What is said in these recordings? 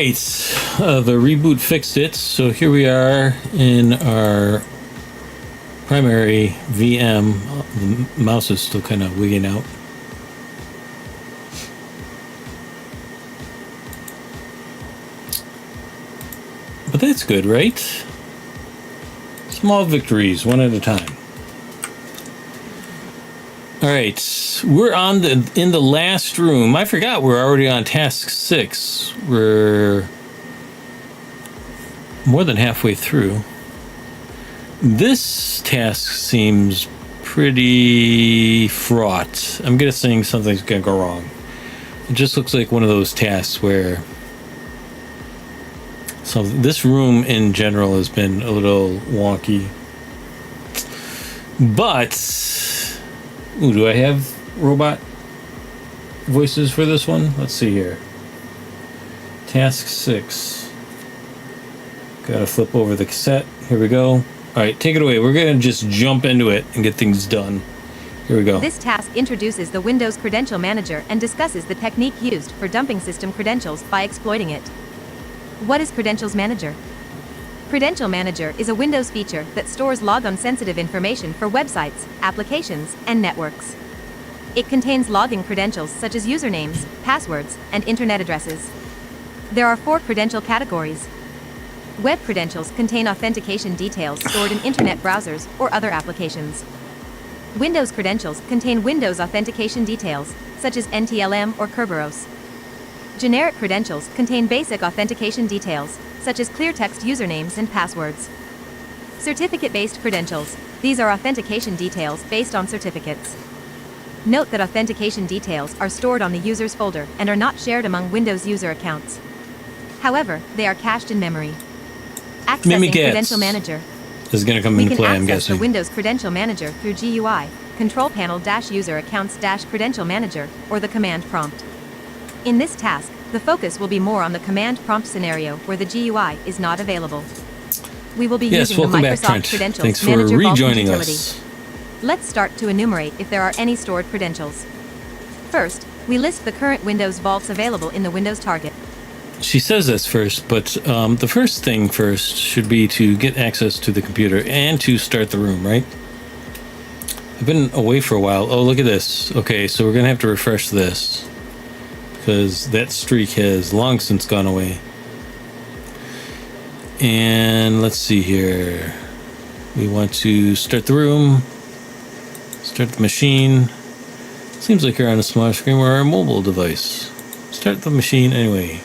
right, the reboot fixed it, so here we are in our primary VM. The mouse is still kind of wigging out. But that's good, right? Small victories, one at a time. All right, we're in the last room. I forgot we're already on task 6. We're more than halfway through. This task seems pretty fraught. I'm guessing something's gonna go wrong. It just looks like one of those tasks where this room in general has been a little wonky. But ooh, do I have robot voices for this one? Let's see here. Task 6. Gotta flip over the cassette. Here we go. All right, take it away. We're gonna just jump into it and get things done. Here we go. This task introduces the Windows Credential Manager and discusses the technique used for dumping system credentials by exploiting it. What is Credentials Manager? Credential Manager is a Windows feature that stores logon-sensitive information for websites, applications, and networks. It contains login credentials such as usernames, passwords, and internet addresses. There are 4 credential categories. Web credentials contain authentication details stored in internet browsers or other applications. Windows credentials contain Windows authentication details, such as NTLM or Kerberos. Generic credentials contain basic authentication details, such as clear text usernames and passwords. Certificate-based credentials. These are authentication details based on certificates. Note that authentication details are stored on the user's folder and are not shared among Windows user accounts. However, they are cached in memory. Accessing Credential Manager. This is going to come into play, I'm guessing. We can access the Windows Credential Manager through GUI, Control Panel-User Accounts-Credential Manager, or the command prompt. In this task, the focus will be more on the command prompt scenario where the GUI is not available. We will be using the Microsoft Credentials Manager Vaulting utility. Let's start to enumerate if there are any stored credentials. First, we list the current Windows vaults available in the Windows target. She says this first, but the first thing first should be to get access to the computer and to start the room, right? I've been away for a while. Oh, look at this. Okay, so we're going to have to refresh this, because that streak has long since gone away. And let's see here. We want to start the room, start the machine. Seems like you're on a smaller screen or a mobile device. Start the machine anyway.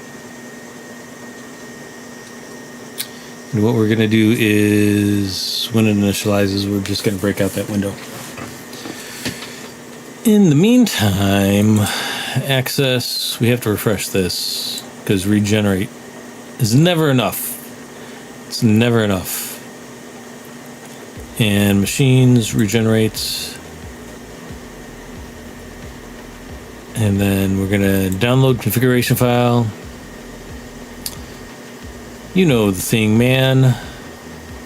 And what we're going to do is, when it initializes, we're just going to break out that window. In the meantime, access, we have to refresh this, because regenerate is never enough. It's never enough. And machines regenerates. And then we're going to download configuration file. You know the thing, man.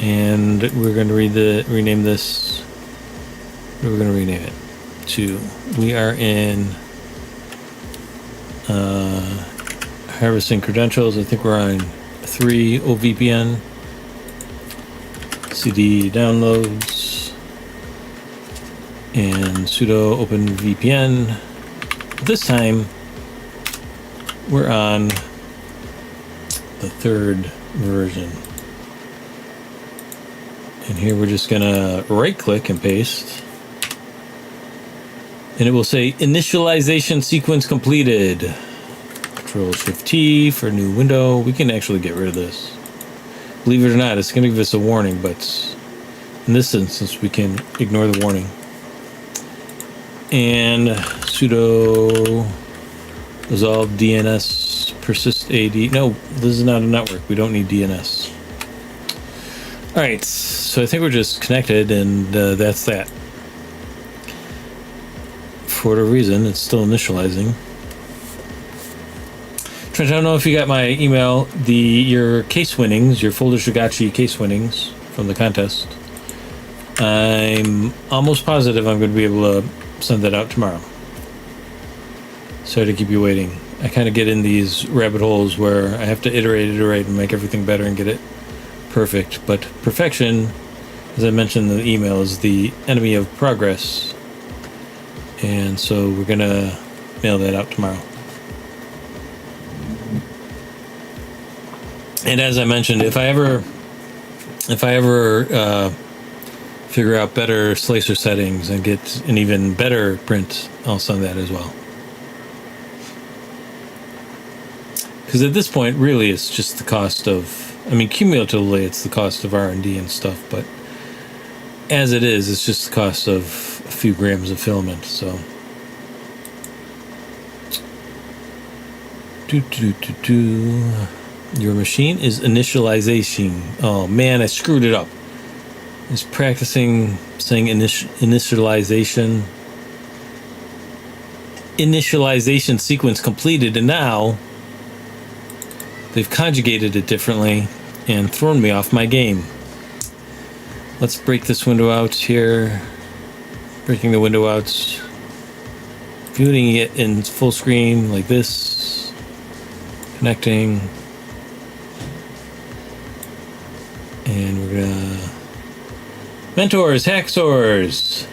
And we're going to rename this. We're going to rename it to, we are in harvesting credentials. I think we're on 3 OVPN. CD downloads and sudo open VPN. This time we're on the 3rd version. And here we're just gonna right click and paste. And it will say initialization sequence completed. Control Shift T for new window. We can actually get rid of this. Believe it or not, it's going to give us a warning, but in this instance, we can ignore the warning. And sudo resolve DNS persist AD. No, this is not a network. We don't need DNS. All right, so I think we're just connected, and that's that. For whatever reason, it's still initializing. Trent, I don't know if you got my email. Your case winnings, your Folder Shigachi case winnings from the contest. I'm almost positive I'm going to be able to send that out tomorrow. Sorry to keep you waiting. I kind of get in these rabbit holes where I have to iterate, and make everything better and get it perfect. But perfection, as I mentioned in the email, is the enemy of progress. And so we're going to mail that out tomorrow. And as I mentioned, if I ever figure out better slicer settings and get an even better print, I'll send that as well. Because at this point, really, it's just the cost of, cumulatively, it's the cost of R&D and stuff, but as it is, it's just the cost of a few grams of filament, so. Your machine is initialization. Oh man, I screwed it up. I was practicing saying initialization. Initialization sequence completed, and now they've conjugated it differently and thrown me off my game. Let's break this window out here. Breaking the window out. Viewing it in full screen like this. Connecting. And we're gonna... Mentors, Hacksaws!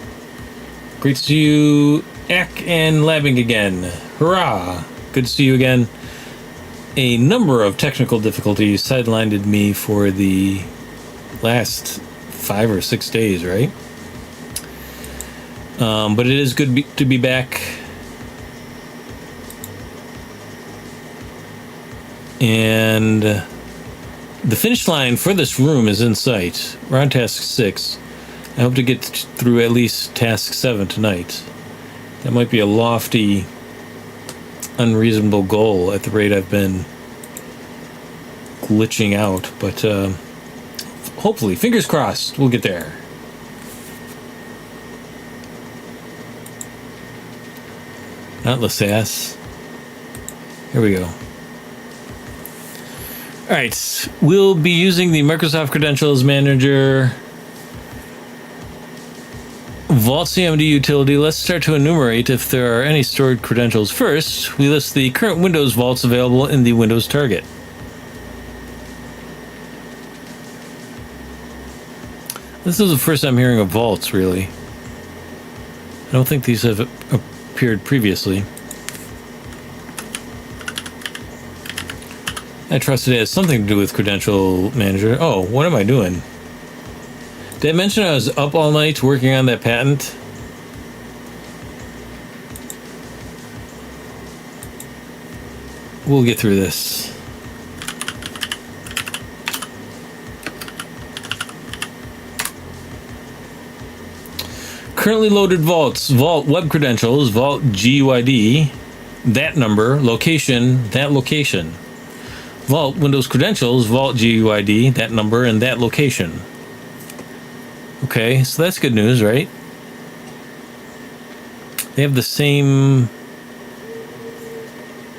Great to see you, Ack and Labbing again. Hurrah! Good to see you again. A number of technical difficulties sidelined me for the last 5 or 6 days, right? But it is good to be back. And the finish line for this room is in sight. We're on task 6. I hope to get through at least task 7 tonight. That might be a lofty, unreasonable goal at the rate I've been glitching out, but hopefully, fingers crossed, we'll get there. Not LaSasse. Here we go. Alright, we'll be using the Microsoft Credentials Manager Vault CMD utility. Let's start to enumerate if there are any stored credentials. First, we list the current Windows vaults available in the Windows target. This is the first I'm hearing of vaults, really. I don't think these have appeared previously. I trust it has something to do with Credential Manager. Oh, what am I doing? Did I mention I was up all night working on that patent? We'll get through this. Currently loaded vaults. Vault web credentials. Vault GUID. That number. Location. That location. Vault Windows credentials. Vault GUID. That number and that location. Okay, so that's good news, right? They have the same...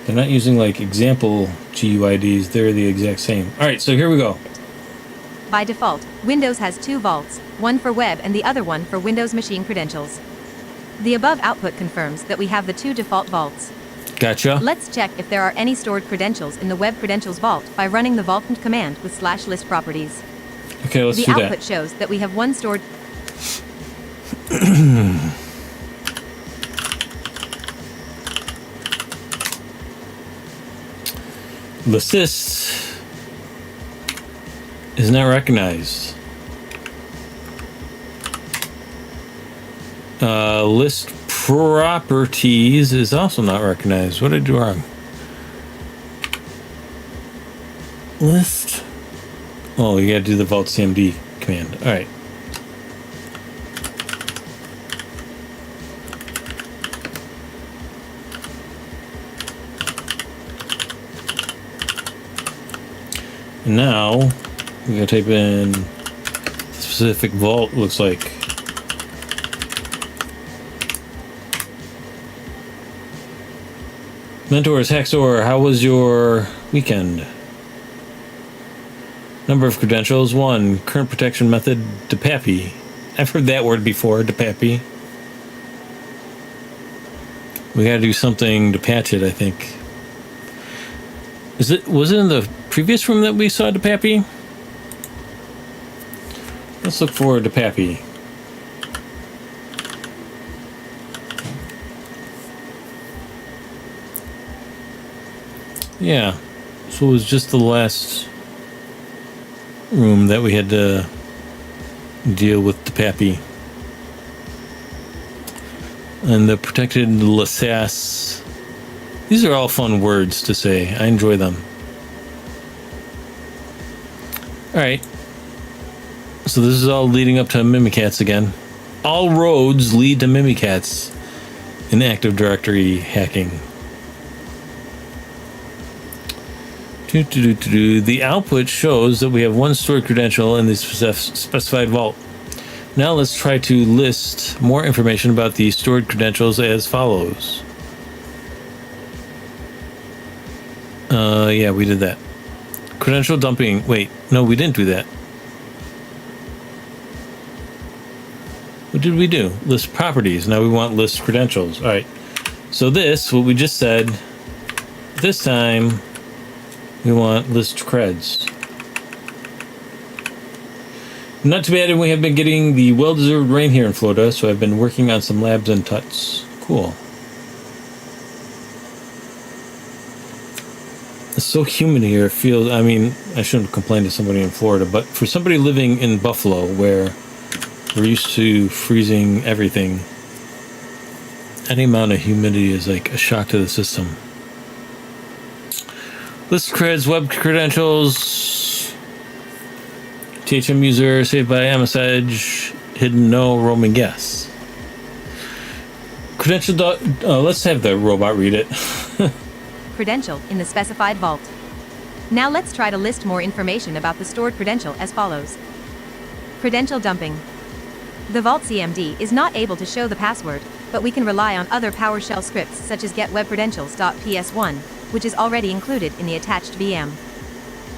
They're not using, like, example GUIDs. They're the exact same. Alright, so here we go. By default, Windows has 2 vaults, one for web and the other one for Windows machine credentials. The above output confirms that we have the 2 default vaults. Gotcha. Let's check if there are any stored credentials in the web credentials vault by running the vault command with /list properties. Okay, let's do that. that. The output shows that we have 1 stored... Assist is not recognized. List properties is also not recognized. What did I do wrong? List. Oh, you gotta do the vault CMD command. All right. And now we gotta type in specific vault. Looks like. Mentors, Haxor, how was your weekend? Number of credentials, 1. Current protection method, DPAPI. I've heard that word before, DPAPI. We gotta do something to patch it, I think. Was it in the previous room that we saw DePappy? Let's look for DePappy. Yeah. So it was just the last room that we had to deal with DePappy. And the protected Lassasse. These are all fun words to say. I enjoy them. Alright. So this is all leading up to Mimikatz again. All roads lead to Mimikatz in Active Directory hacking. The output shows that we have one stored credential in the specified vault. Now let's try to list more information about the stored credentials as follows. Yeah, we did that. Credential dumping. Wait, no, we didn't do that. What did we do? List properties. Now we want list credentials. All right. So this, what we just said, this time we want list creds. Not too bad, and we have been getting the well-deserved rain here in Florida, so I've been working on some labs and tuts. Cool. It's so humid here. It feels, I mean, I shouldn't complain to somebody in Florida, but for somebody living in Buffalo, where we're used to freezing everything, any amount of humidity is like a shock to the system. List creds, web credentials, THM user, saved by message, hidden no, roaming guess. Credential, let's have the robot read it. Credential in the specified vault. Now let's try to list more information about the stored credential as follows. Credential dumping. The Vault CMD is not able to show the password, but we can rely on other PowerShell scripts such as getwebcredentials.ps1, which is already included in the attached VM.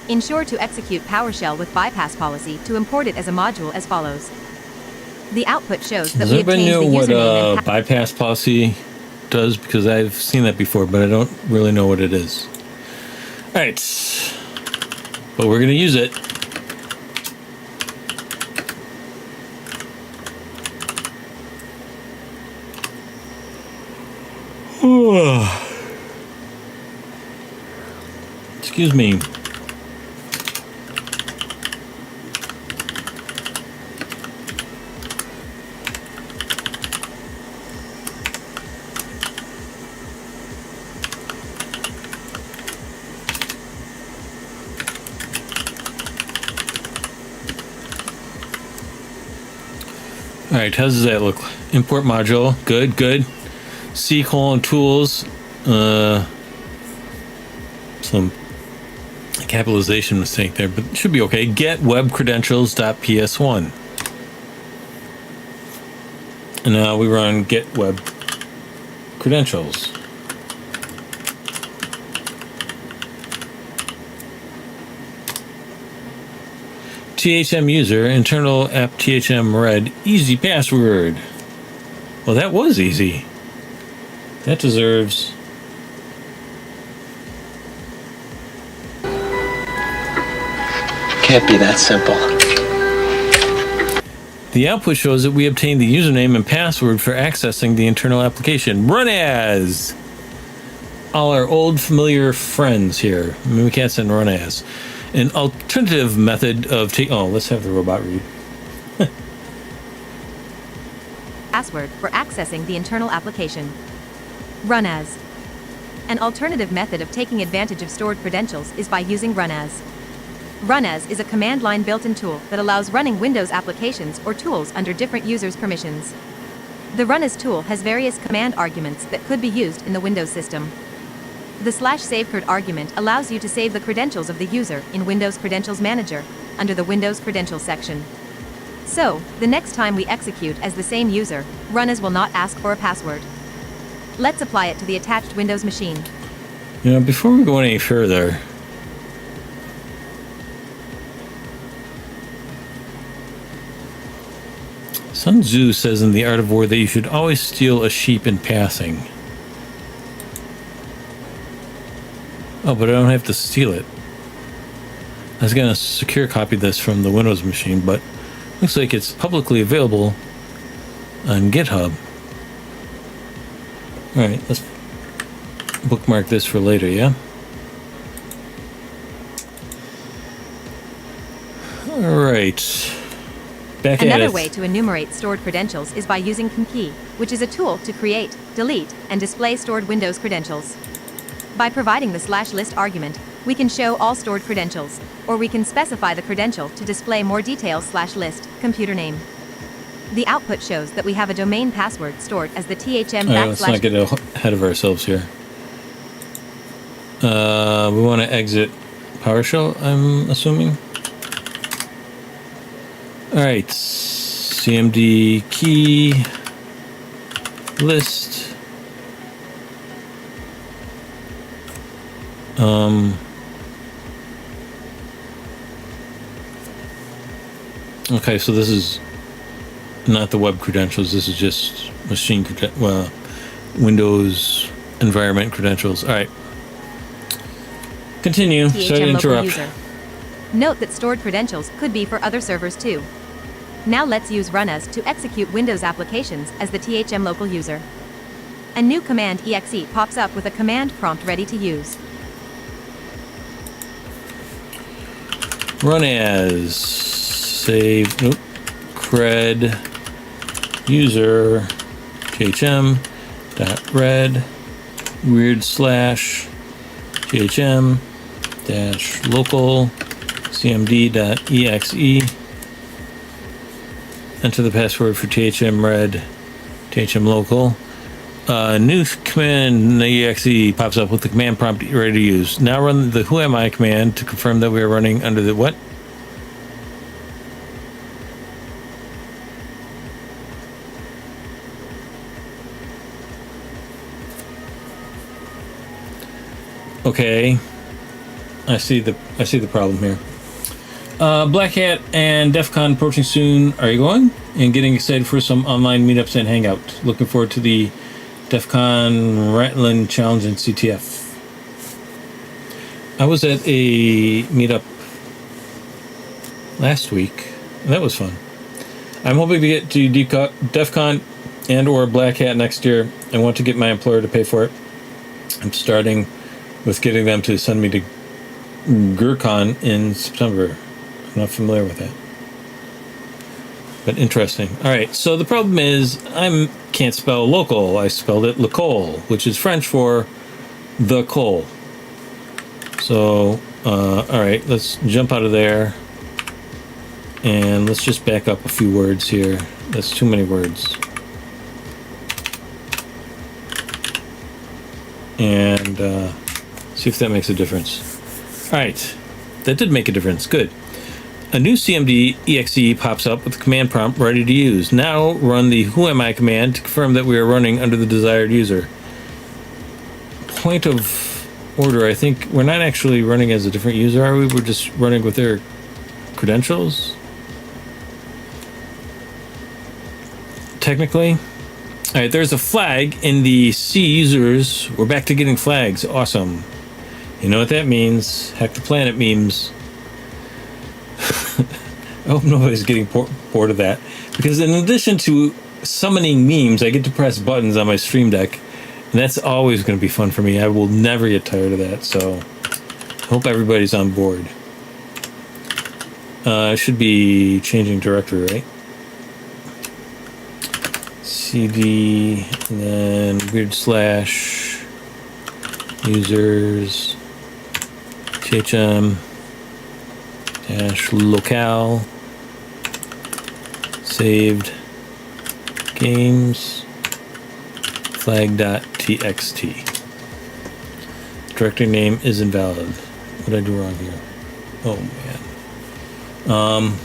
Ensure to execute PowerShell with bypass policy to import it as a module as follows. The output shows that we have changed the username and bypass policy does, because I've seen that before, but I don't really know what it is. All right, but we're going to use it. Excuse me. All right, how does that look? Import module, good, good. C: tools, some capitalization mistake there, but it should be okay. Get web credentials.ps1. And now we run get web credentials. THM user, internal app THM read, easy password. Well, that was easy. That deserves... Can't be that simple. The output shows that we obtained the username and password for accessing the internal application. Run as! All our old familiar friends here. Mimikatz and Run as. An alternative method of let's have the robot read. password for accessing the internal application. Run as. An alternative method of taking advantage of stored credentials is by using Run as. Run as is a command line built-in tool that allows running Windows applications or tools under different users' permissions. The Run as tool has various command arguments that could be used in the Windows system. The /savecred argument allows you to save the credentials of the user in Windows Credentials Manager under the Windows Credentials section. So, the next time we execute as the same user, Run as will not ask for a password. Let's apply it to the attached Windows machine. You know, before we go any further, Sun Tzu says in The Art of War that you should always steal a sheep in passing. Oh, but I don't have to steal it. I was gonna secure copy this from the Windows machine, but looks like it's publicly available on GitHub. Alright, let's bookmark this for later, yeah? Alright. Back at it. Another way to enumerate stored credentials is by using ComKey, which is a tool to create, delete, and display stored Windows credentials. By providing the /list argument, we can show all stored credentials, or we can specify the credential to display more details /list, computer name. The output shows that we have a domain password stored as the THM All right, let's not get ahead of ourselves here. We want to exit PowerShell, I'm assuming. All right, CMD key list. Okay, so this is not the web credentials. This is just machine Windows environment credentials. All right. Continue. Sorry to interrupt. User. Note that stored credentials could be for other servers too. Now let's use run as to execute Windows applications as the THM local user. A new command exe pops up with a command prompt ready to use. Run as save cred user thm dot red weird slash thm dash local cmd dot exe. Enter the password for thm red thm local. New command in the exe pops up with the command prompt ready to use. Now run the whoami command to confirm that we are running under the what? Okay, I see the problem here. Black Hat and DEF CON approaching soon. Are you going? And getting excited for some online meetups and hangouts. Looking forward to the DEF CON Rattling Challenge in CTF. I was at a meetup last week. And that was fun. I'm hoping to get to DEF CON and or Black Hat next year. I want to get my employer to pay for it. I'm starting with getting them to send me to GurCon in September. I'm not familiar with that. But interesting. All right, so the problem is I can't spell local. I spelled it Lacole, which is French for the coal. So, all right, let's jump out of there. And let's just back up a few words here. That's too many words. And see if that makes a difference. All right, that did make a difference. Good. A new CMD exe pops up with the command prompt ready to use. Now run the whoami command to confirm that we are running under the desired user. Point of order, I think we're not actually running as a different user, are we? We're just running with their credentials? Technically. All right, there's a flag in the C users. We're back to getting flags. Awesome. You know what that means. Hack the Planet memes. I hope nobody's getting bored of that. Because in addition to summoning memes, I get to press buttons on my Stream Deck. And that's always going to be fun for me. I will never get tired of that. So I hope everybody's on board. I should be changing directory, right? CD, and then weird slash users thm dash locale saved games flag.txt. Directory name is invalid. What did I do wrong here? Oh man.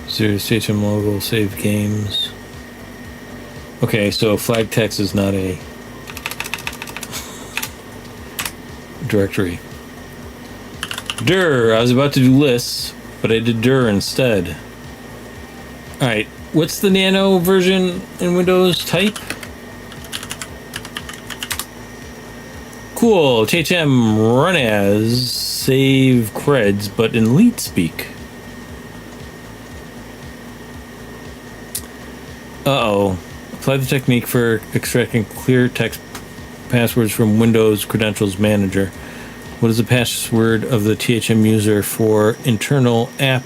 Zero thm logo saved games. Okay, so flag text is not a directory. Dir, I was about to do lists, but I did dir instead. Alright, what's the nano version in Windows type? cool. THM run as save creds, but in leet speak. Uh-oh. Apply the technique for extracting clear text passwords from Windows Credentials Manager. What is the password of the THM user for internal app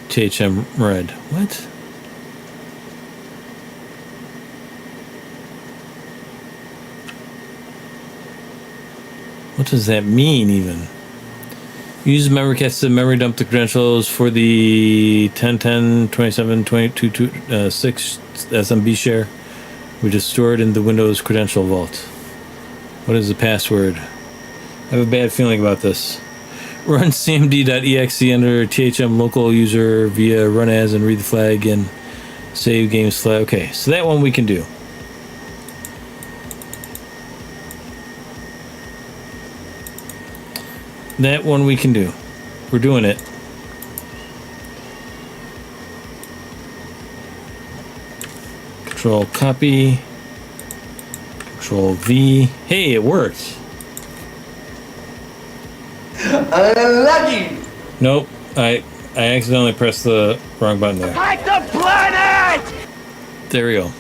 THM read? What? What does that mean even? Use memory cats to memory dump the credentials for the 1010 27 22 6 SMB share, which is stored in the Windows credential vault. What is the password? I have a bad feeling about this. Run cmd.exe under THM local user via run as and read the flag and save games flag. Okay, so that one we can do. That one we can do. We're doing it. Control copy. Control V. Hey, it worked. Unlucky! Nope. I accidentally pressed the wrong button there. Hack the planet! There we go.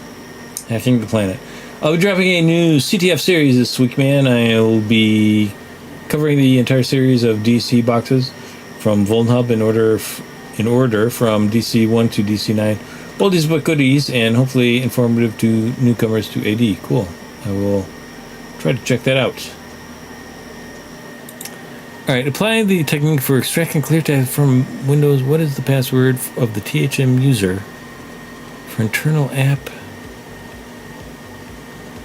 Hacking the planet. I'll be dropping a new CTF series this week, man. I'll be covering the entire series of DC boxes from Vulnhub in order from DC 1 to DC 9. Oldies but goodies, and hopefully informative to newcomers to AD. Cool. I will try to check that out. Alright, apply the technique for extracting clear text from Windows. What is the password of the THM user for internal app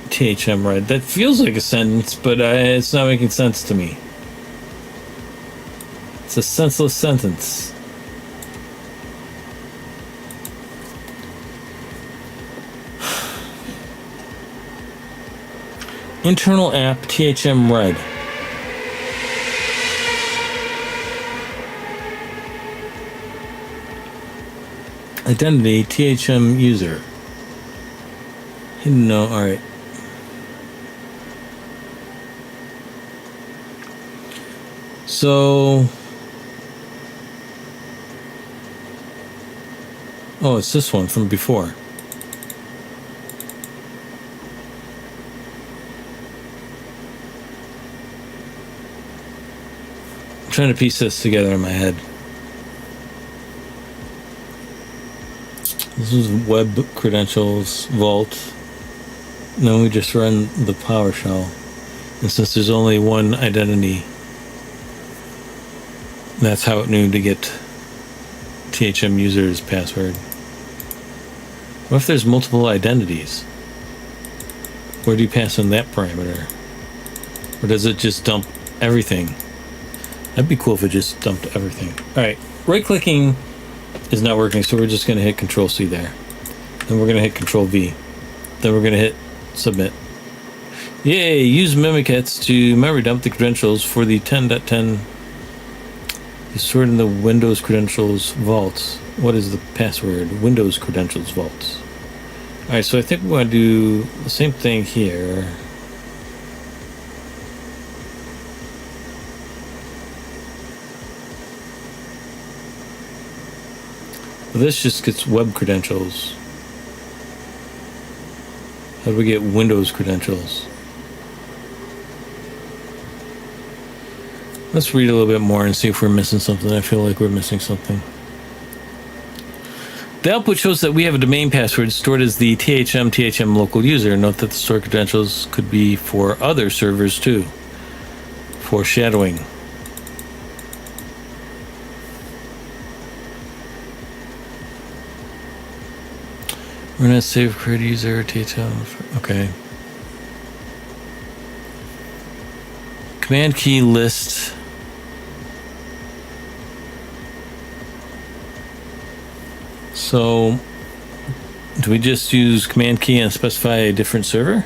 THM read? That feels like a sentence, but it's not making sense to me. It's a senseless sentence. Internal app THM read. Identity THM user. No, alright. So, oh, it's this one from before. I'm trying to piece this together in my head. This is web credentials vault. Then we just run the PowerShell. And since there's only one identity, that's how it knew to get THM user's password. What if there's multiple identities? Where do you pass in that parameter? Or does it just dump everything? That'd be cool if it just dumped everything. Alright, right clicking is not working, so we're just going to hit Control C there. Then we're going to hit Control V. Then we're going to hit Submit. Yay! Use Mimikatz to memory dump the credentials for the 10.10 is stored in the Windows Credentials Vault. What is the password? Windows Credentials Vault. Alright, so I think we want to do the same thing here. This just gets web credentials. How do we get Windows credentials? Let's read a little bit more and see if we're missing something. I feel like we're missing something. The output shows that we have a domain password stored as the THM local user. Note that the stored credentials could be for other servers too. Foreshadowing. We're gonna save create user THM. Okay. Command key list. So, do we just use command key and specify a different server?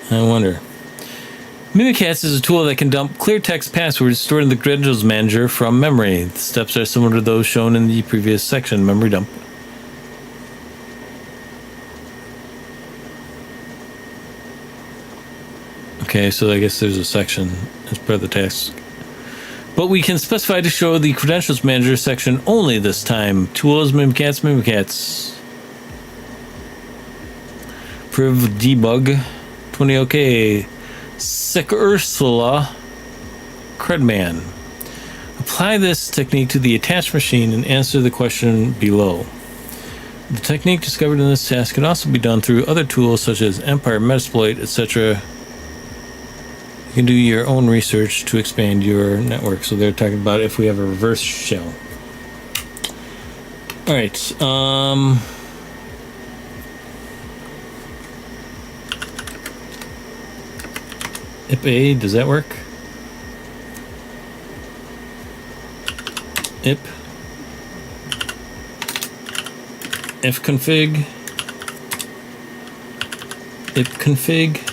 I wonder. Mimikatz is a tool that can dump clear text passwords stored in the Credentials Manager from memory. The steps are similar to those shown in the previous section, memory dump. Okay, so I guess there's a section as part of the task. But we can specify to show the credentials manager section only this time. Tools, Mimikatz. Priv debug 20 OK. Sick Ursula Credman. Apply this technique to the attached machine and answer the question below. The technique discovered in this task can also be done through other tools such as Empire, Metasploit, etc. You can do your own research to expand your network. So they're talking about if we have a reverse shell. All right. IP, does that work? IP. Fconfig. Ipconfig.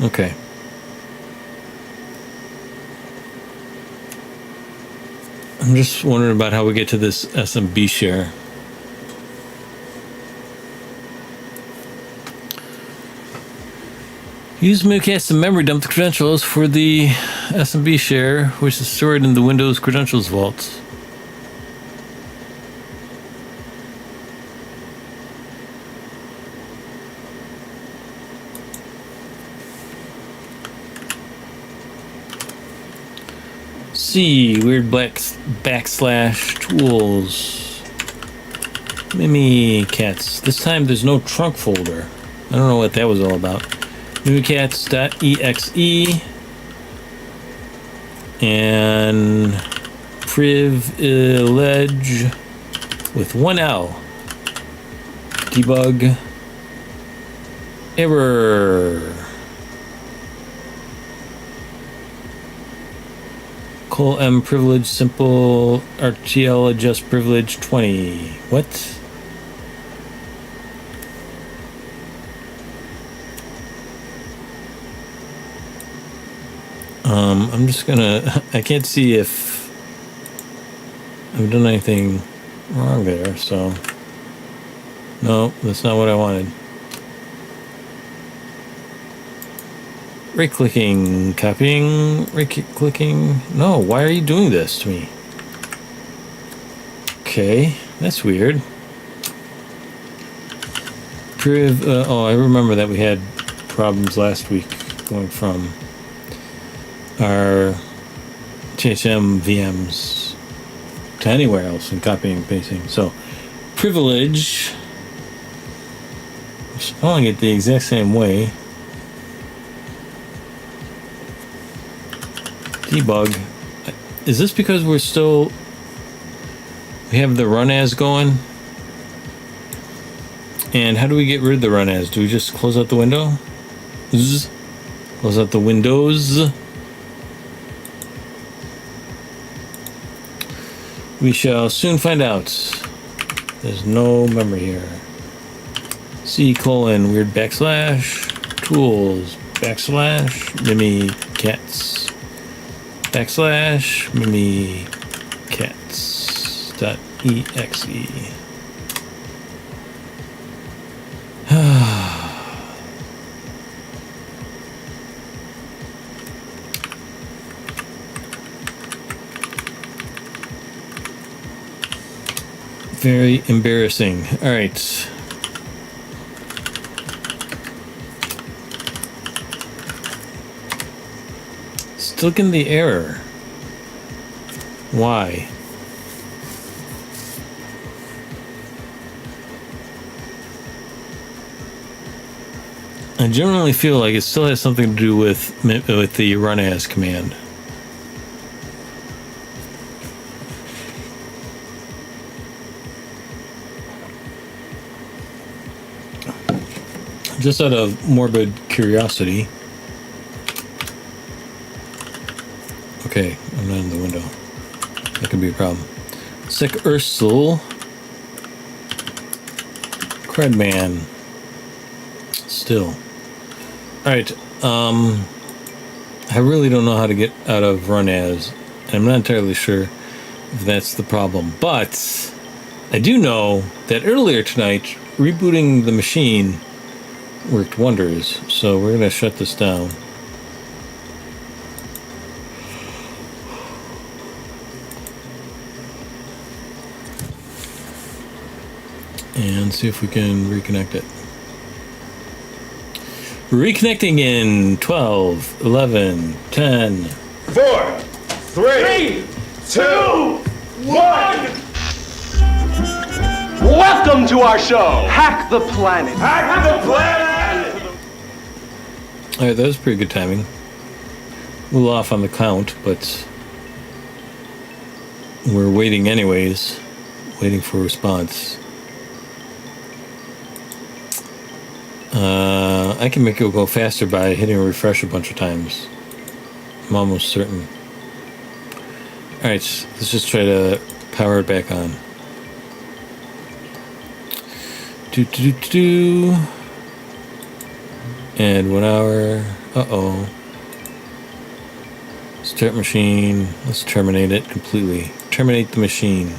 Okay. I'm just wondering about how we get to this SMB share. Use Mimikatz to memory dump the credentials for the SMB share, which is stored in the Windows credentials vault. C, weird black backslash tools. Mimikatz. This time there's no trunk folder. I don't know what that was all about. Mimikatz.exe and privilege with one L. Debug error. Col M privilege simple RTL adjust privilege 20. What? I'm just gonna, I can't see if I've done anything wrong there, so no, that's not what I wanted. Right clicking, copying, right clicking. No, why are you doing this to me? Okay, that's weird. Oh, I remember that we had problems last week going from our THM VMs to anywhere else and copying and pasting. So, privilege, I'm spelling it the exact same way. Debug. Is this because we have the run as going? And how do we get rid of the run as? Do we just close out the window? Close out the windows. We shall soon find out. There's no memory here. C colon weird backslash tools backslash Mimikatz backslash Mimikatz.exe. Very embarrassing. All right. Still getting the error. Why? I generally feel like it still has something to do with the run as command. Just out of morbid curiosity. Okay, I'm not in the window. That could be a problem. Sick Ursula Credman. Still. Alright, I really don't know how to get out of run as, and I'm not entirely sure if that's the problem. But I do know that earlier tonight, rebooting the machine worked wonders. So we're going to shut this down. And see if we can reconnect it. Reconnecting in 12, 11, 10. 4, 3, 2, 1. Welcome to our show. Hack the planet. Hack the planet. Alright, that was pretty good timing. A little off on the count, but we're waiting anyways. Waiting for a response. I can make it go faster by hitting refresh a bunch of times. I'm almost certain. Alright, let's just try to power it back on. And 1 hour. Uh-oh. Start machine. Let's terminate it completely. Terminate the machine.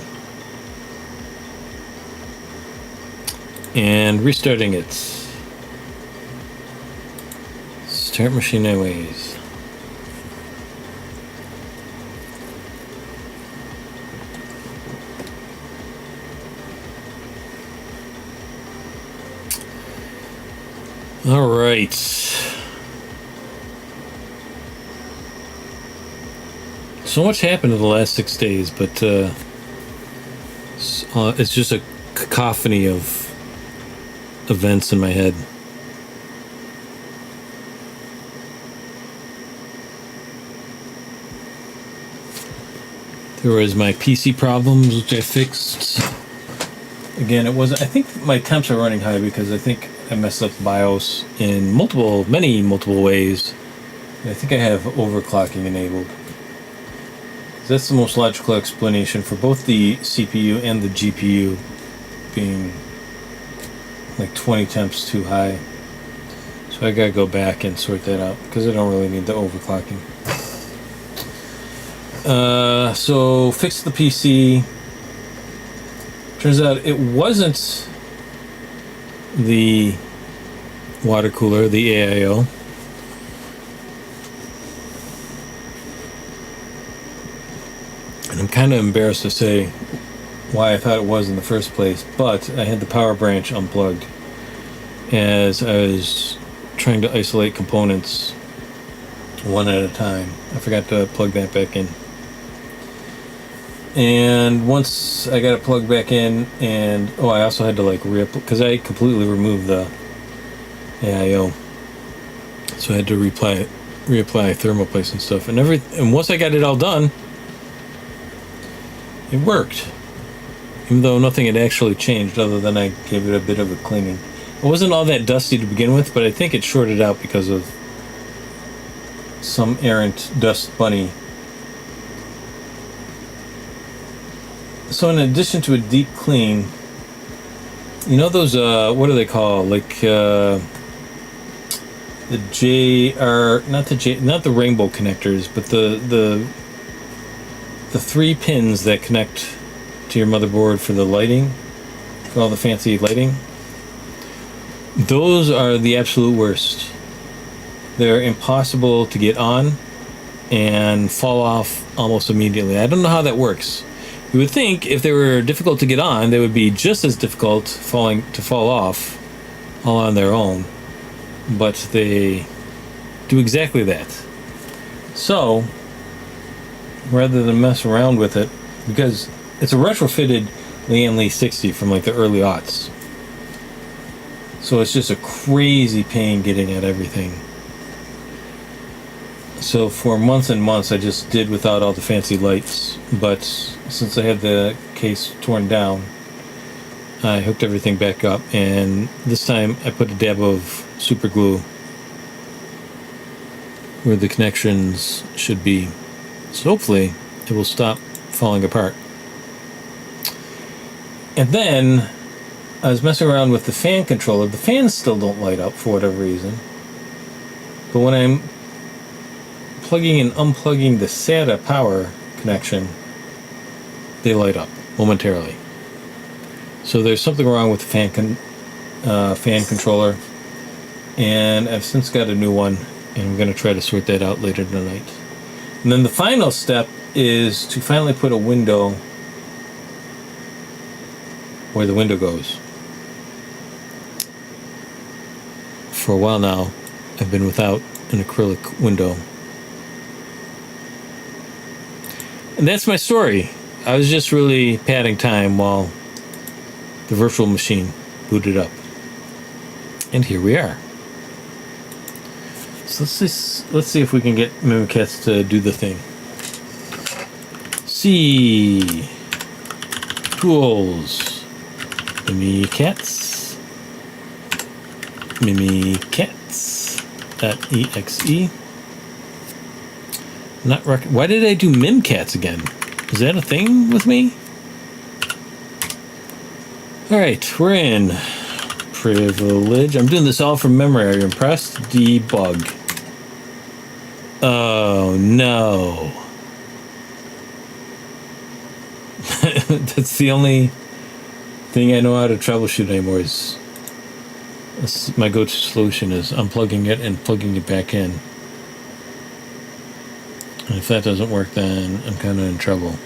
And restarting it. Start machine anyways. All right. So much happened in the last 6 days, but it's just a cacophony of events in my head. There was my PC problems, which I fixed. Again, it wasn't. I think my temps are running high because I think I messed up the BIOS in many multiple ways. And I think I have overclocking enabled. That's the most logical explanation for both the CPU and the GPU being like 20 temps too high. So I gotta go back and sort that out because I don't really need the overclocking. So fixed the PC. Turns out it wasn't the water cooler, the AIO. And I'm kind of embarrassed to say why I thought it was in the first place, but I had the power branch unplugged as I was trying to isolate components one at a time. I forgot to plug that back in. And once I got it plugged back in, and I also had to like because I completely removed the AIO, so I had to reapply thermal paste and stuff, and once I got it all done, it worked, even though nothing had actually changed other than I gave it a bit of a cleaning. It wasn't all that dusty to begin with, but I think it shorted out because of some errant dust bunny. So in addition to a deep clean, you know those, what do they call, like, the not the rainbow connectors, but the 3 pins that connect to your motherboard for the lighting, for all the fancy lighting. Those are the absolute worst. They're impossible to get on and fall off almost immediately. I don't know how that works. You would think if they were difficult to get on, they would be just as difficult to fall off all on their own. But they do exactly that. So, rather than mess around with it, because it's a retrofitted Lee 60 from like the early aughts. So it's just a crazy pain getting at everything. So for months and months I just did without all the fancy lights, but since I had the case torn down, I hooked everything back up, and this time I put a dab of super glue where the connections should be. So hopefully it will stop falling apart. And then I was messing around with the fan controller. The fans still don't light up for whatever reason. But when I'm plugging and unplugging the SATA power connection, they light up momentarily. So there's something wrong with the fan controller. And I've since got a new one, and I'm going to try to sort that out later tonight. And then the final step is to finally put a window where the window goes. For a while now, I've been without an acrylic window. And that's my story. I was just really padding time while the virtual machine booted up. And here we are. So let's see if we can get Mimikatz to do the thing. C. Tools. Mimikatz. Mimikatz.exe. Why did I do Mimikatz again? Is that a thing with me? Alright, we're in privilege. I'm doing this all from memory. Are you impressed? Debug. Oh no. That's the only thing I know how to troubleshoot anymore. My go-to solution is unplugging it and plugging it back in. And if that doesn't work, then I'm kind of in trouble.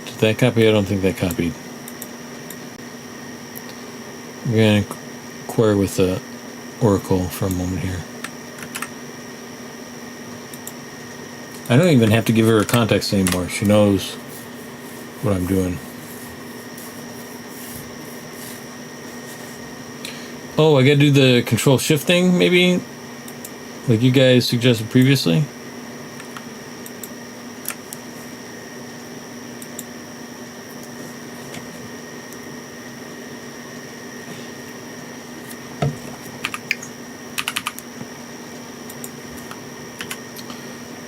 Did that copy? I don't think that copied. We're going to inquire with the Oracle for a moment here. I don't even have to give her a context anymore. She knows what I'm doing. Oh, I gotta do the control shift thing, maybe? Like you guys suggested previously?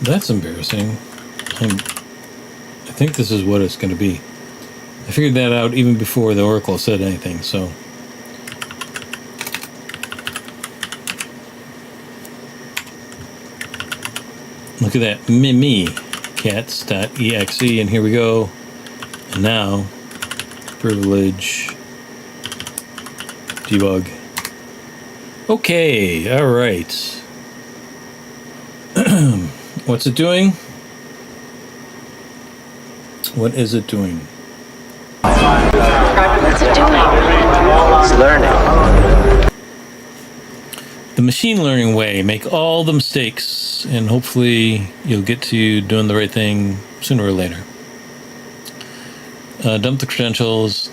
That's embarrassing. I think this is what it's going to be. I figured that out even before the Oracle said anything, so. Look at that. Mimikatz.exe, and here we go. And now, privilege, debug. Okay, alright. What's it doing? What is it doing? What's it doing? It's learning. The machine learning way. Make all the mistakes, and hopefully you'll get to doing the right thing sooner or later. Dump the credentials.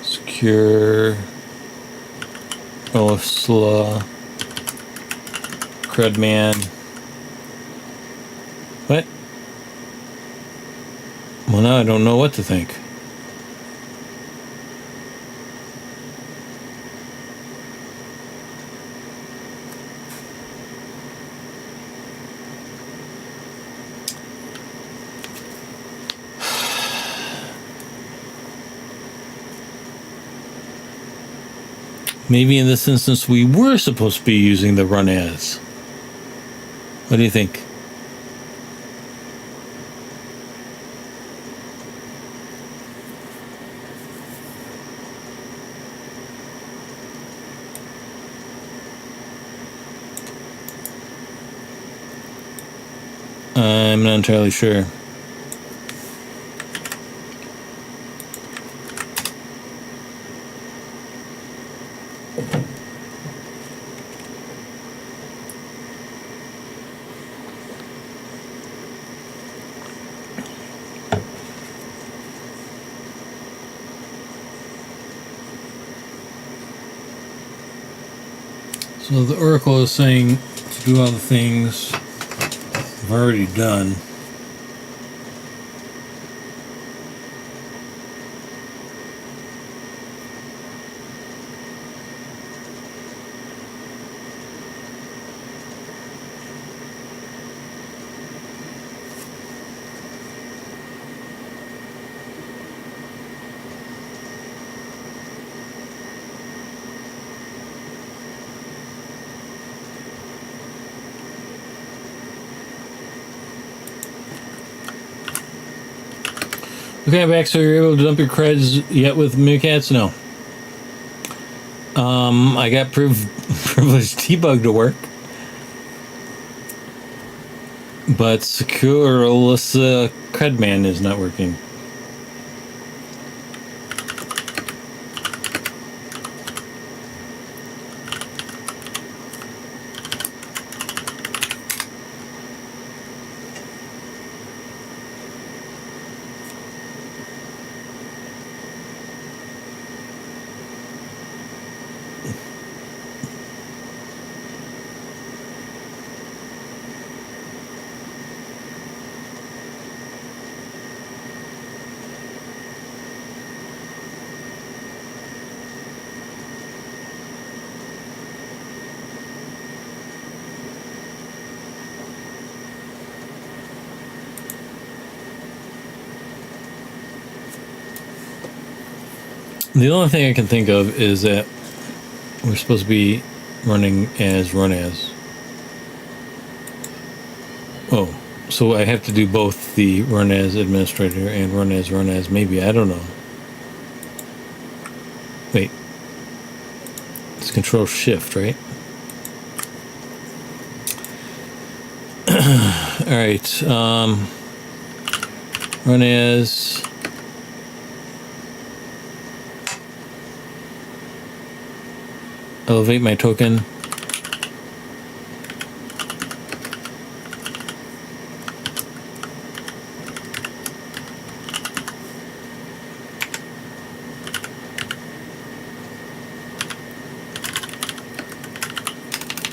Secure. OSLA. Crudman. What? Well, now I don't know what to think. Maybe in this instance we were supposed to be using the run as. What do you think? I'm not entirely sure. So the Oracle is saying to do all the things I've already done. Okay, I'm back. So you're able to dump your creds yet with Mimikatz? No. I got privileged debug to work, but secureless Credman is not working. The only thing I can think of is that we're supposed to be running as run as. Oh, so I have to do both the run as administrator and run as maybe. I don't know. Wait. It's control shift, right? All right. Run as. Elevate my token.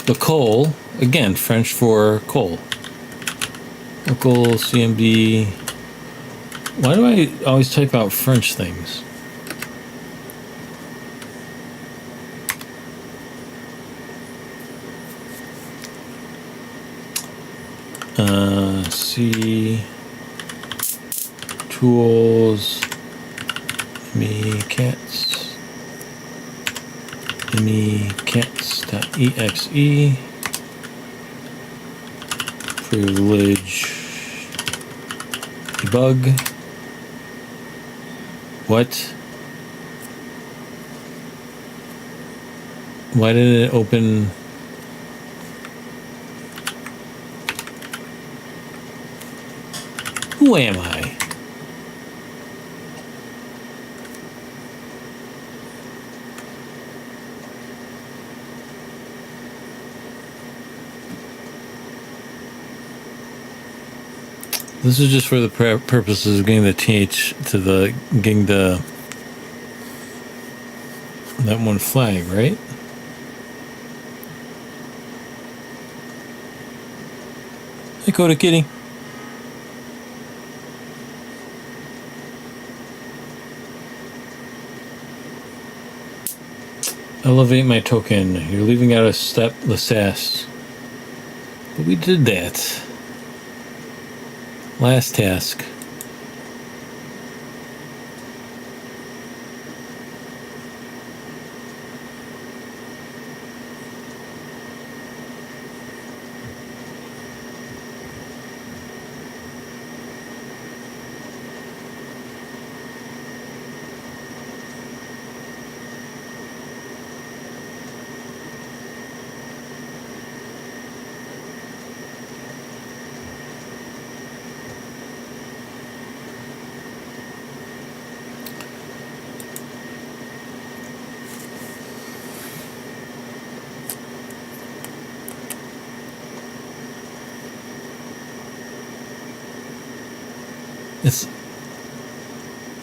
The coal, again, French for coal. Local CMD. Why do I always type out French things? C tools mimikatz.exe privilege debug. What? Why didn't it open? Who am I? This is just for the purposes of getting the TH to the getting the that one flag, right? Hey, Coda Kitty. Elevate my token. You're leaving out a step, Lasasse. But we did that. Last task.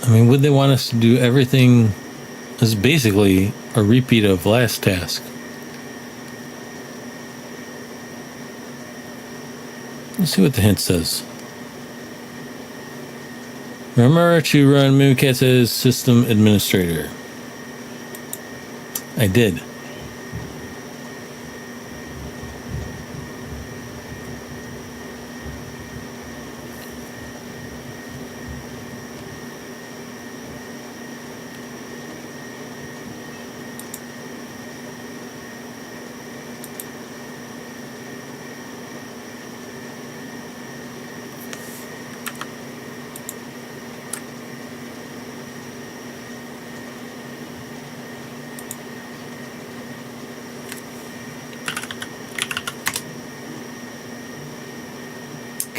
I mean, would they want us to do everything? This is basically a repeat of last task. Let's see what the hint says. Remember to run Mimikatz as system administrator. I did.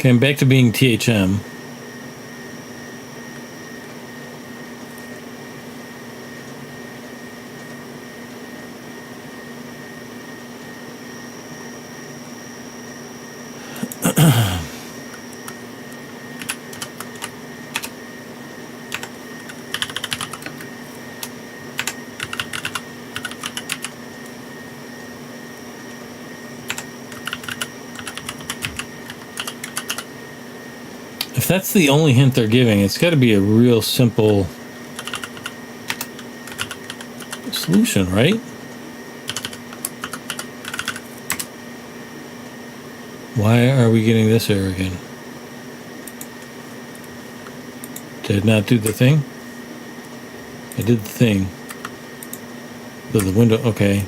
Okay, I'm back to being THM. If that's the only hint they're giving, it's got to be a real simple solution, right? Why are we getting this error again? Did not do the thing? I did the thing. But the window, okay.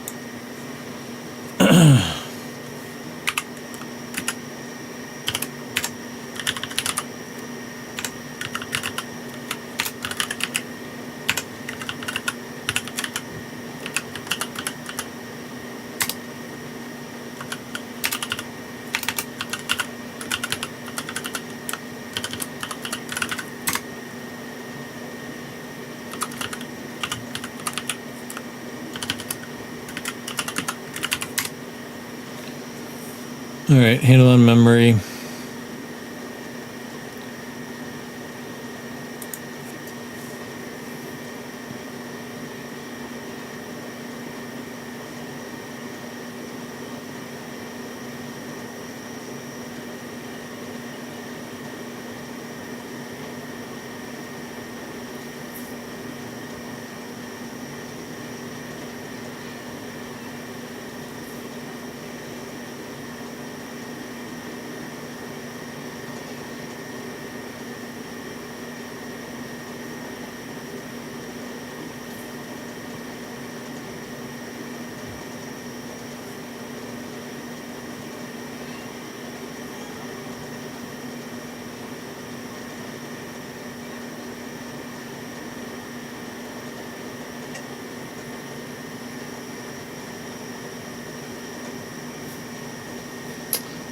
All right, handle on memory.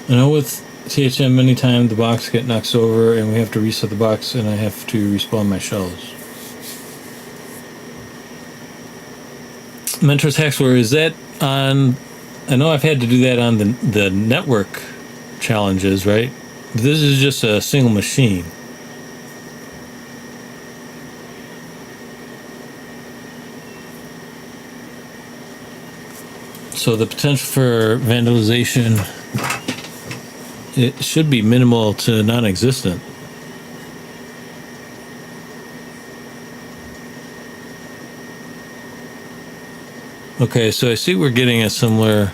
I know with THM many times the box gets knocked over and we have to reset the box and I have to respawn my shells. Mentor's Hacksware, is that on... I know I've had to do that on the network challenges, right? This is just a single machine. So the potential for vandalization, it should be minimal to non-existent. Okay, so I see we're getting a similar...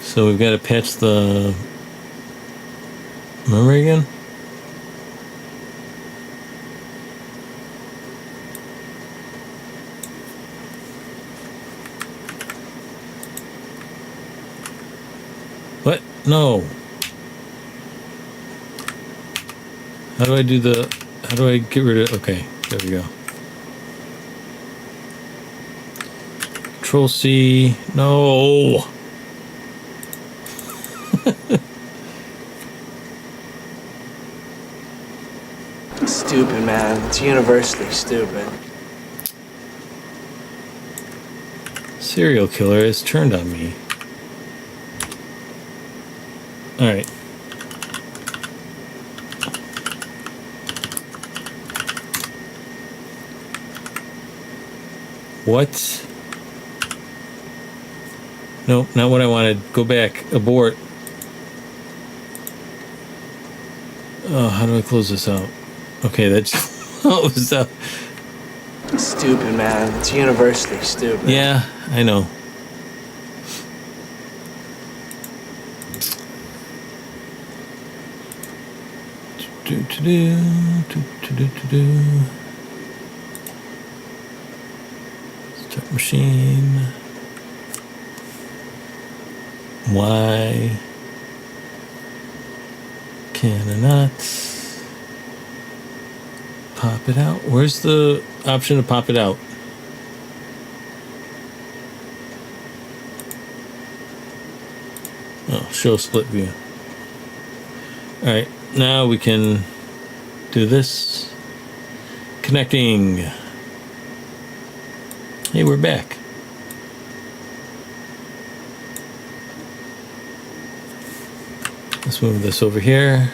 So we've got to patch the memory again? What? No. How do I do the... How do I get rid of... Okay, there we go. Control C. No. Stupid, man. It's universally stupid. Serial killer has turned on me. Alright. What? Nope, not what I wanted. Go back. Abort. Oh, how do I close this out? Okay, that's... What was that? Stupid, man. It's universally stupid. Yeah, I know. Start machine. Why can I not pop it out? Where's the option to pop it out? Oh, show split view. Alright, now we can do this. Connecting. Hey, we're back. Let's move this over here.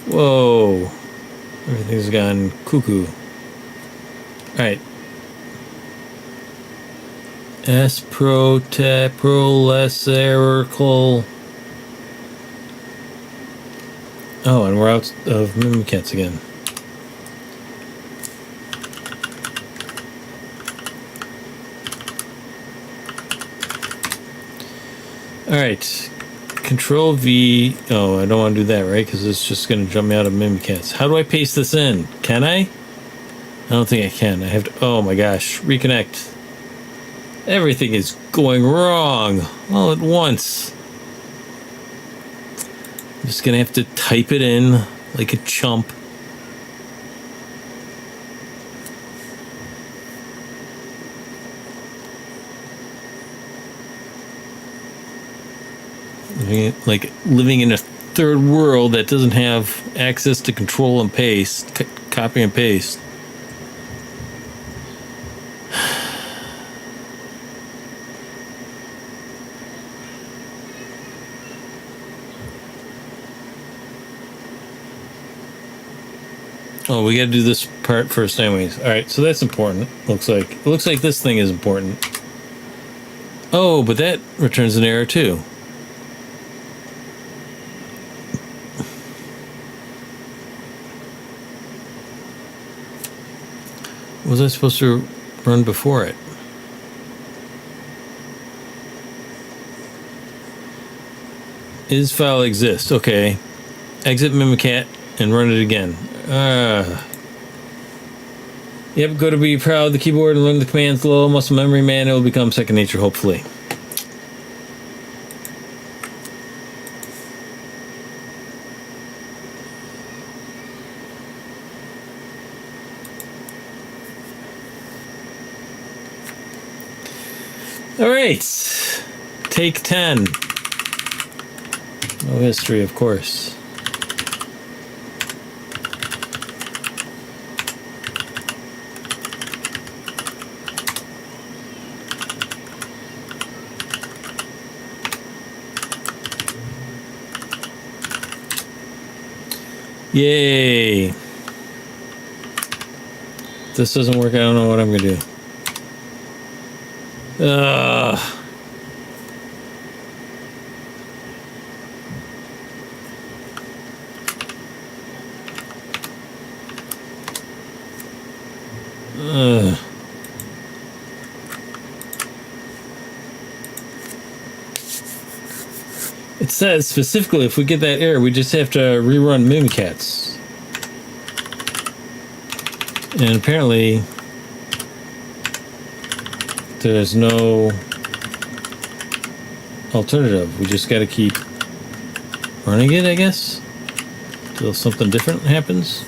Whoa. Everything's gone cuckoo. Alright. Proleserical. Oh, and we're out of Mimikatz again. Alright. Control V. Oh, I don't want to do that, right? Because it's just going to jump me out of Mimikatz. How do I paste this in? Can I? I don't think I can. I have to. Oh my gosh. Reconnect. Everything is going wrong all at once. I'm just gonna have to type it in like a chump. Like living in a third world that doesn't have access to control and paste, copy and paste. Oh, we got to do this part first, anyways. All right, so that's important. Looks like this thing is important. Oh, but that returns an error too. Was I supposed to run before it? Is file exist? Okay. Exit Mimikat and run it again. Yep, go to be proud of the keyboard and learn the commands low muscle memory, man. It will become second nature, hopefully. All right, take 10. No history, of course. Yay. If this doesn't work, I don't know what I'm gonna do. It says specifically if we get that error, we just have to rerun Mimikatz. And apparently there's no alternative. We just got to keep running it, I guess, until something different happens.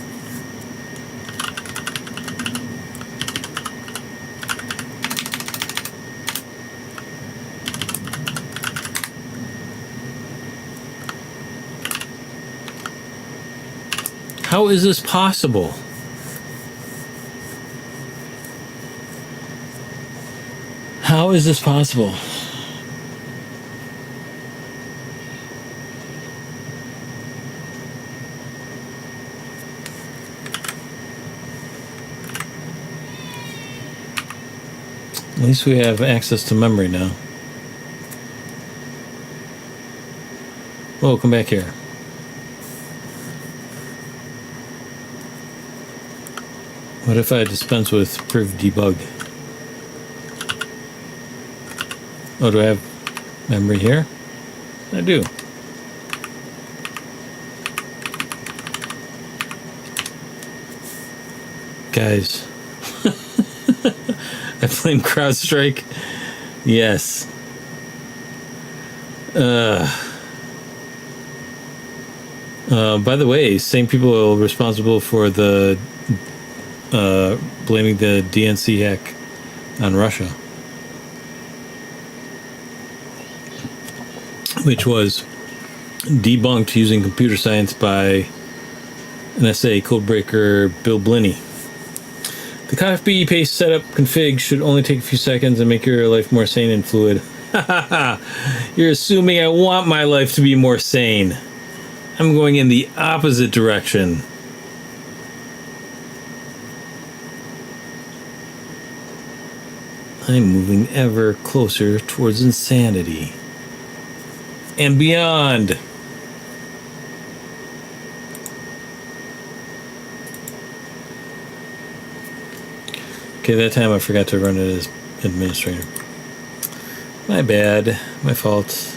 How is this possible? How is this possible? At least we have access to memory now. Whoa, come back here. What if I dispense with priv debug? Oh, do I have memory here? I do. Guys. I blame CrowdStrike. Yes. By the way, same people responsible for the blaming the DNC hack on Russia. which was debunked using computer science by an essay codebreaker Bill Blinny. The copy paste setup config should only take a few seconds and make your life more sane and fluid. You're assuming I want my life to be more sane. I'm going in the opposite direction. I'm moving ever closer towards insanity. And beyond. Okay, that time I forgot to run it as administrator. My bad. My fault.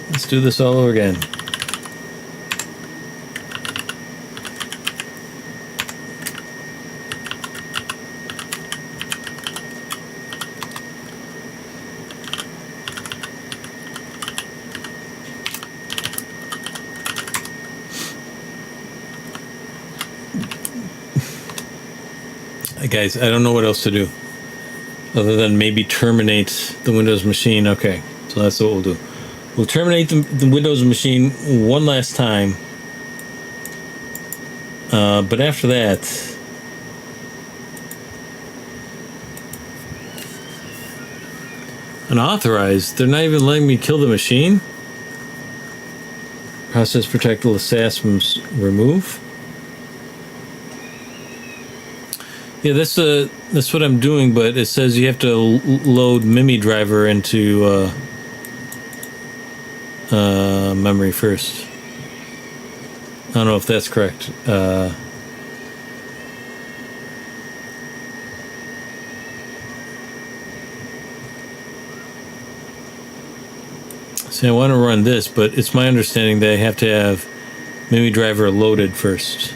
Let's do this all over again. Guys, I don't know what else to do other than maybe terminate the Windows machine. Okay, so that's what we'll do. We'll terminate the Windows machine one last time, but after that, unauthorized. They're not even letting me kill the machine. Process protect SAS remove. Yeah, that's what I'm doing, but it says you have to load Mimi driver into memory first. I don't know if that's correct. See, I want to run this, but it's my understanding that I have to have Mimi driver loaded first.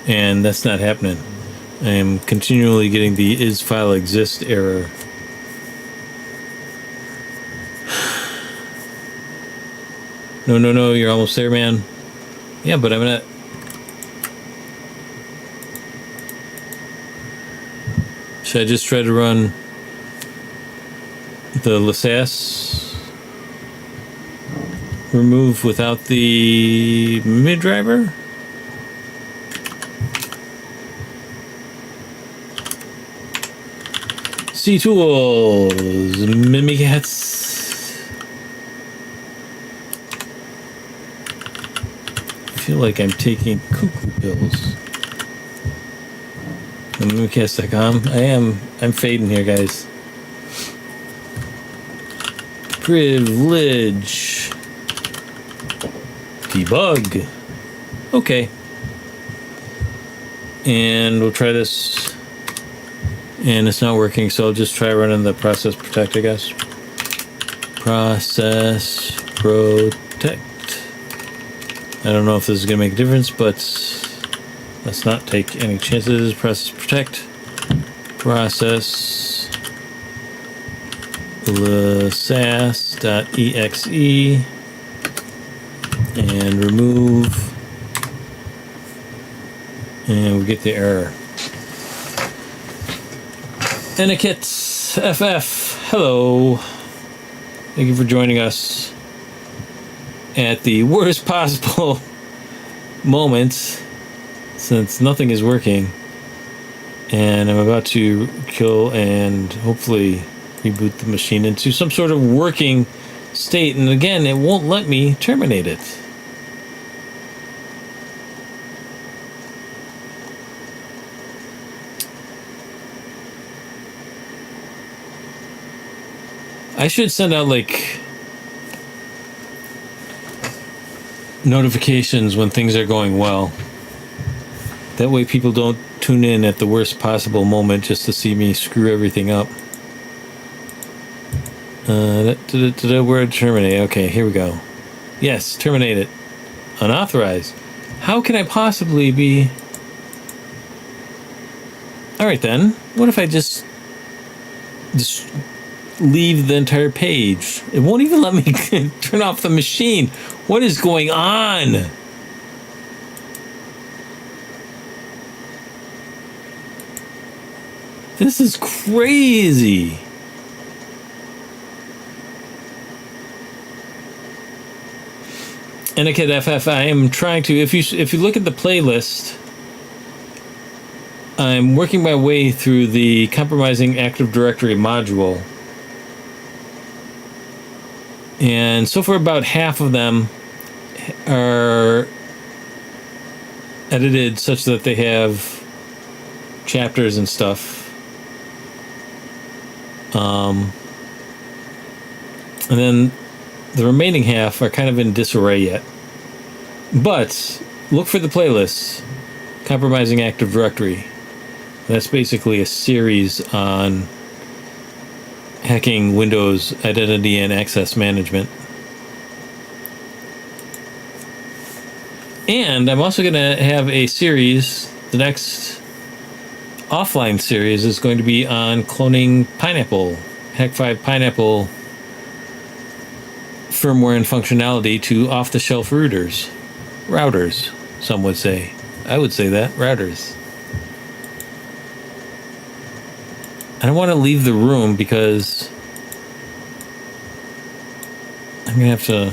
And that's not happening. I am continually getting the is file exist error. No, you're almost there, man. Yeah, but I'm not. Should I just try to run the SAS remove without the mid driver? Tools, Mimikatz. I feel like I'm taking cuckoo pills. Mimikatz.com. I'm fading here, guys. Privilege. Debug. Okay. And we'll try this. And it's not working, so I'll just try running the process protect, I guess. Process protect. I don't know if this is going to make a difference, but let's not take any chances. Process protect. Process SAS.exe and remove. And we get the error. Etiquette FF, hello. Thank you for joining us at the worst possible moment since nothing is working. And I'm about to kill and hopefully reboot the machine into some sort of working state. And again, it won't let me terminate it. I should send out like notifications when things are going well. That way people don't tune in at the worst possible moment just to see me screw everything up. Where to terminate? Okay, here we go. Yes, terminate it. Unauthorized. How can I possibly be... Alright then, what if I just leave the entire page? It won't even let me turn off the machine. What is going on? This is crazy. And again, FF, I am trying to. If you look at the playlist, I'm working my way through the compromising Active Directory module, and so far about half of them are edited such that they have chapters and stuff. And then the remaining half are kind of in disarray yet. But look for the playlist, Compromising Active Directory. That's basically a series on hacking Windows identity and access management. And I'm also going to have a series, the next offline series is going to be on cloning Pineapple, Hack5 Pineapple firmware and functionality to off-the-shelf routers, some would say. I would say that, routers. I don't want to leave the room because I'm going to have to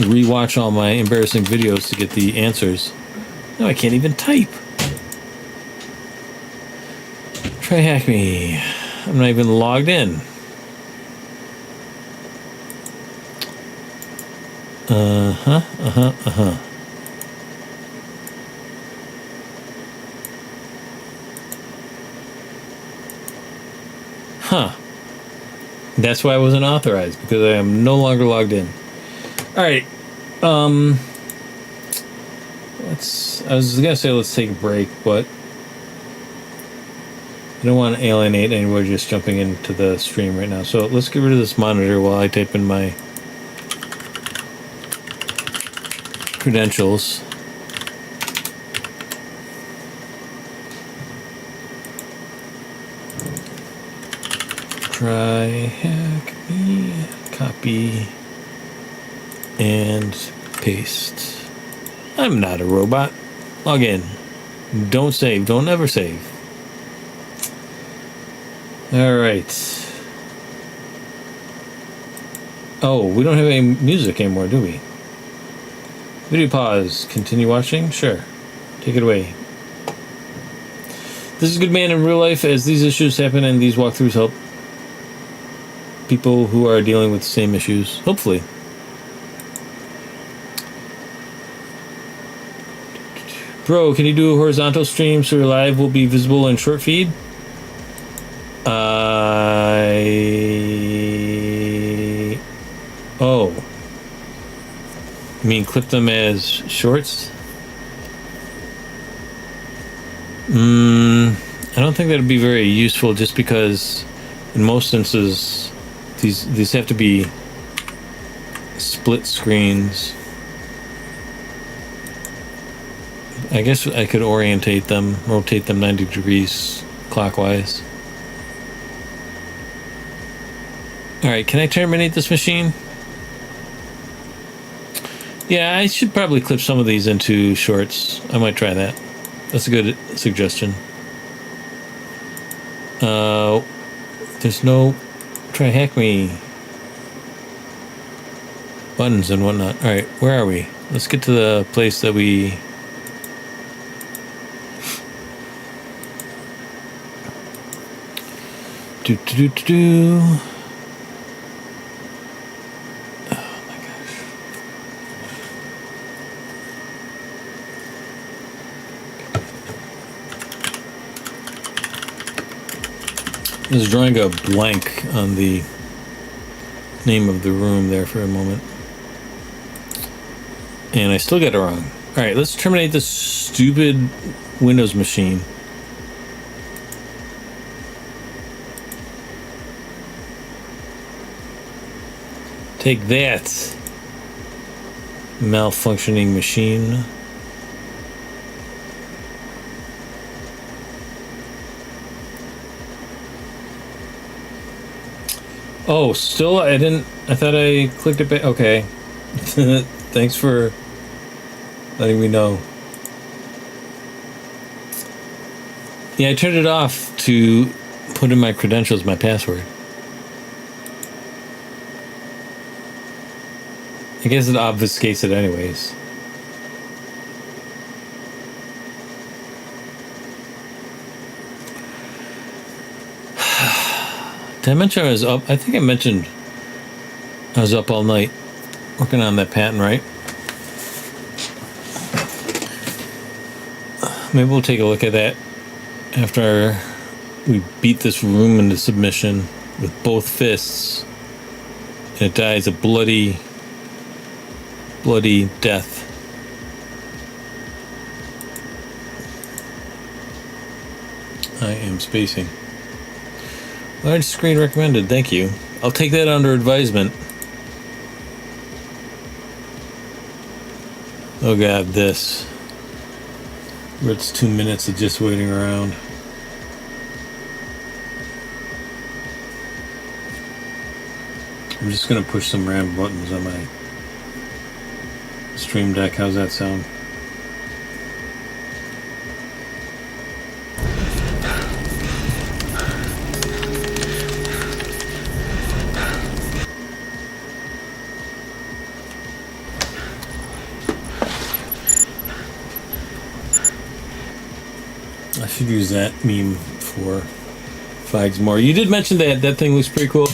rewatch all my embarrassing videos to get the answers. No, I can't even type. Try hack me. I'm not even logged in. Huh. That's why I wasn't authorized, because I am no longer logged in. Alright. I was gonna say let's take a break, but I don't want to alienate anybody just jumping into the stream right now. So let's get rid of this monitor while I type in my credentials. Try hack me, copy, and paste. I'm not a robot. Log in. Don't save. Don't ever save. Alright. Oh, we don't have any music anymore, do we? Video pause. Continue watching? Sure. Take it away. This is a good man in real life, as these issues happen and these walkthroughs help people who are dealing with the same issues. Hopefully. Bro, can you do a horizontal stream so your live will be visible in short feed? Oh. You mean clip them as shorts? I don't think that would be very useful, just because in most instances these have to be split screens. I guess I could rotate them 90 degrees clockwise. Alright, can I terminate this machine? Yeah, I should probably clip some of these into shorts. I might try that. That's a good suggestion. There's no try hack me buttons and whatnot. Alright, where are we? Let's get to the place that we... Oh my gosh. I was drawing a blank on the name of the room there for a moment. And I still got it wrong. Alright, let's terminate this stupid Windows machine. Take that, malfunctioning machine. Oh, still, I thought I clicked it back. Okay. Thanks for letting me know. Yeah, I turned it off to put in my credentials, my password. I guess it obfuscates it anyways. Did I mention I was up? I think I mentioned I was up all night working on that patent, right? Maybe we'll take a look at that after we beat this room into submission with both fists. And it dies a bloody death. I am spacing. Large screen recommended, thank you. I'll take that under advisement. Oh god, this. Where it's 2 minutes of just waiting around. I'm just gonna push some random buttons on my Stream Deck. How's that sound? I should use that meme for flags more. You did mention that that thing was pretty cool.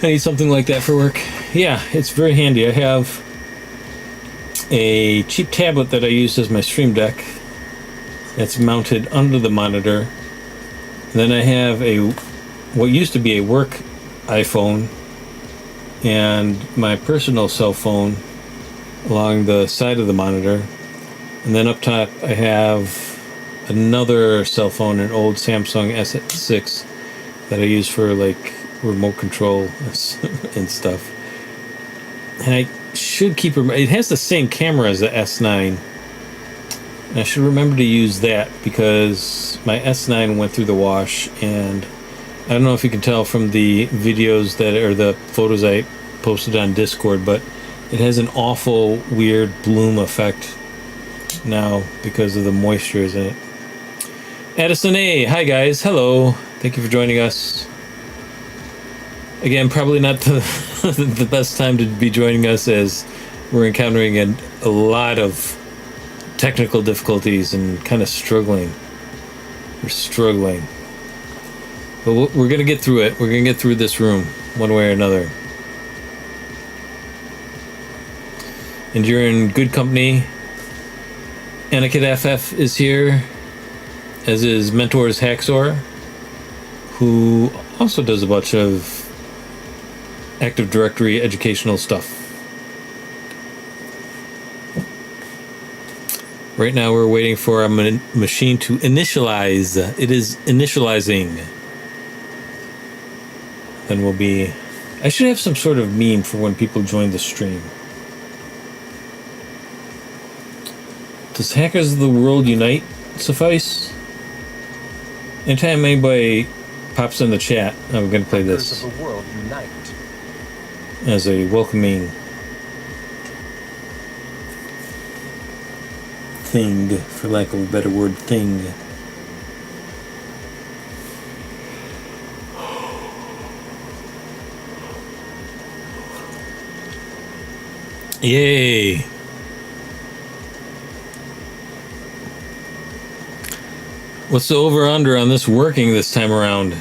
I need something like that for work. Yeah, it's very handy. I have a cheap tablet that I use as my Stream Deck. It's mounted under the monitor. Then I have what used to be a work iPhone and my personal cell phone along the side of the monitor. And then up top I have another cell phone, an old Samsung S6 that I use for like remote control and stuff. And I should keep it has the same camera as the S9. And I should remember to use that because my S9 went through the wash, and I don't know if you can tell from the videos that or the photos I posted on Discord, but it has an awful weird bloom effect now because of the moisture in it. Addison A, hi guys, hello. Thank you for joining us. Again, probably not the best time to be joining us as we're encountering a lot of technical difficulties and kind of struggling. We're struggling. But we're going to get through it. We're going to get through this room one way or another. And you're in good company. Anakin FF is here, as is Mentors Haxor, who also does a bunch of Active Directory educational stuff. Right now we're waiting for our machine to initialize. It is initializing. Then we'll be... I should have some sort of meme for when people join the stream. Does Hackers of the World Unite suffice? Anytime anybody pops in the chat, I'm going to play this. Hackers of the World Unite. As a welcoming thing, for lack of a better word, thing. Yay! What's the over-under on this working this time around?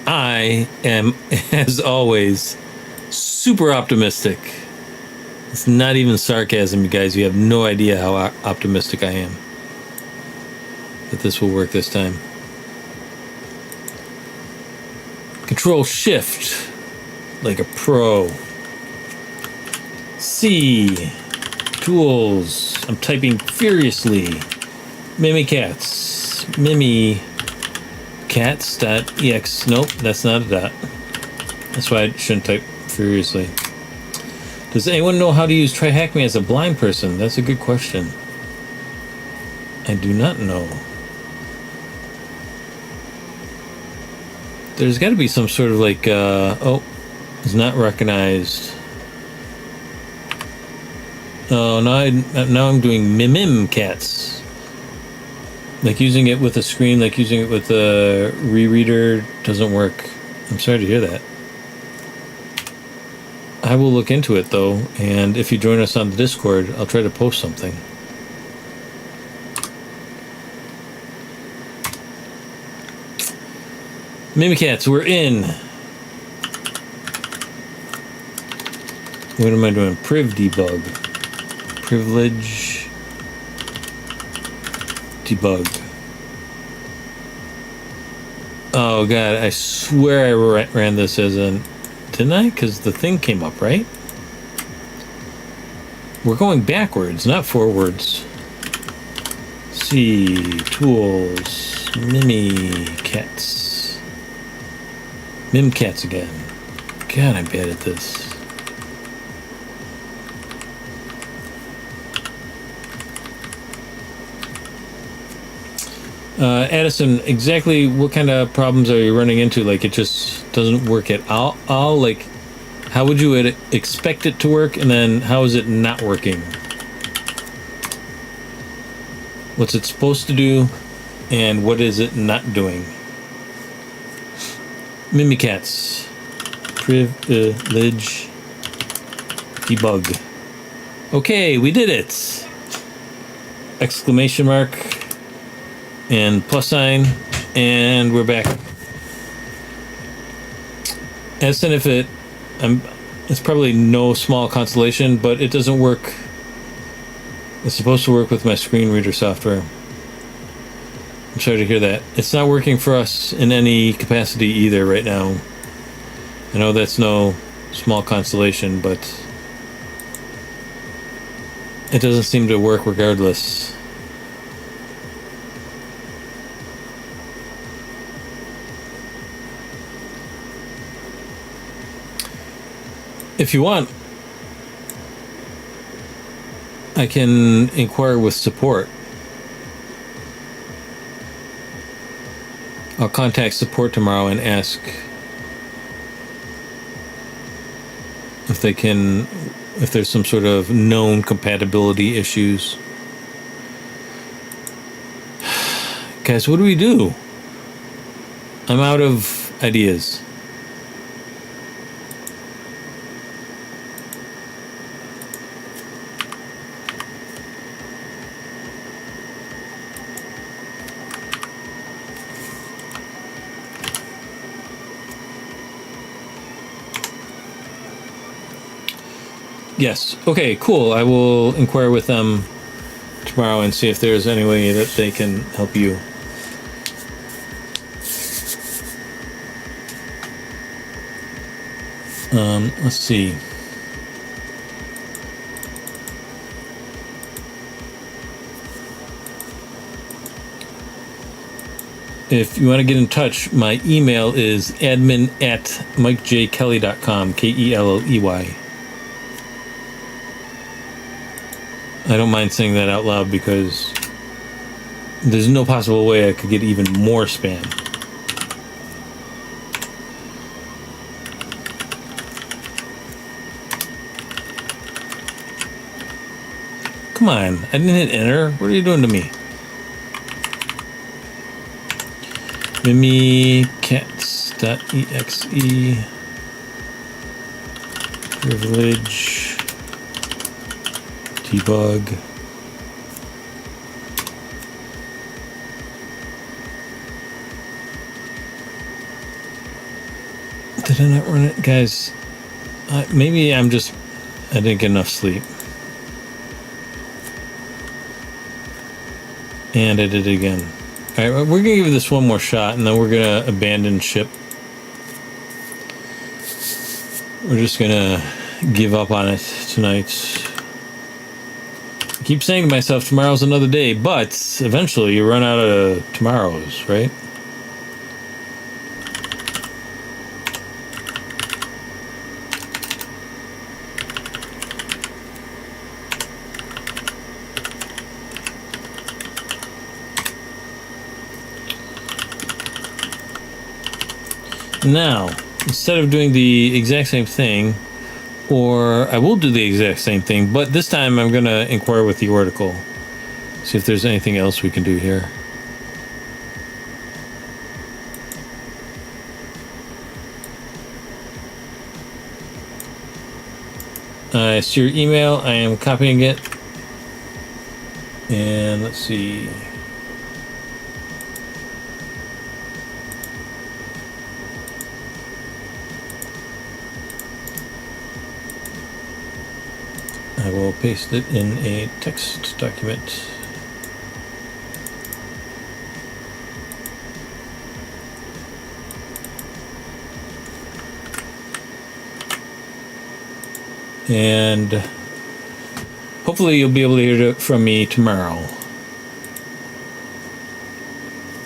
I am, as always, super optimistic. It's not even sarcasm, you guys. You have no idea how optimistic I am that this will work this time. Control Shift like a pro. C. Tools. I'm typing furiously. Mimikatz. Mimikatz.ex. Nope, that's not a dot. That's why I shouldn't type furiously. Does anyone know how to use Try Hack Me as a blind person? That's a good question. I do not know. There's got to be some sort of like, oh, it's not recognized. Oh, now I'm doing Mimikatz. Like using it with a screen, like using it with a rereader doesn't work. I'm sorry to hear that. I will look into it though, and if you join us on the Discord, I'll try to post something. Mimikatz, we're in. What am I doing? Priv debug. Privilege debug. Oh god, I swear I ran this as an... Didn't I? Because the thing came up, right? We're going backwards, not forwards. C, tools, Mimikatz. Mimikatz again. God, I'm bad at this. Addison, exactly what kind of problems are you running into? Like it just doesn't work at all? Like, how would you expect it to work, and then how is it not working? What's it supposed to do, and what is it not doing? Mimikatz. Privilege debug. Okay, we did it! Exclamation mark. And plus sign, and we're back. Addison, if it's probably no small consolation, but it doesn't work. It's supposed to work with my screen reader software. I'm sorry to hear that. It's not working for us in any capacity either right now. I know that's no small consolation, but it doesn't seem to work regardless. If you want, I can inquire with support. I'll contact support tomorrow and ask if there's some sort of known compatibility issues. Guys, what do we do? I'm out of ideas. Yes. Okay, cool. I will inquire with them tomorrow and see if there's any way that they can help you. Let's see. If you want to get in touch, my email is admin@mikejkelly.com, Kelley. I don't mind saying that out loud because there's no possible way I could get even more spam. Come on, I didn't hit enter. What are you doing to me? Mimikatz.exe privilege debug. Did I not run it? Guys, maybe I didn't get enough sleep. And I did it again. Alright, we're going to give this one more shot, and then we're going to abandon ship. We're just going to give up on it tonight. I keep saying to myself, tomorrow's another day, but eventually you run out of tomorrows, right? Now, instead of doing the exact same thing, or I will do the exact same thing, but this time I'm going to inquire with the Oracle. See if there's anything else we can do here. I see your email. I am copying it. And let's see. I will paste it in a text document. And hopefully you'll be able to hear it from me tomorrow.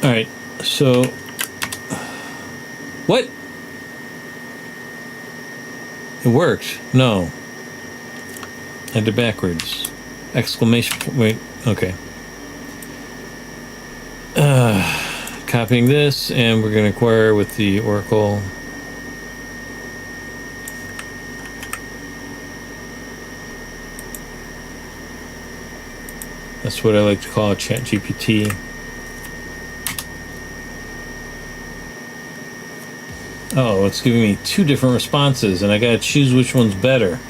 Alright, so what? It worked. No. I did backwards. Exclamation point. Wait, okay. Copying this, and we're going to acquire with the Oracle. That's what I like to call a ChatGPT. Oh, it's giving me two different responses, and I gotta choose which one's better.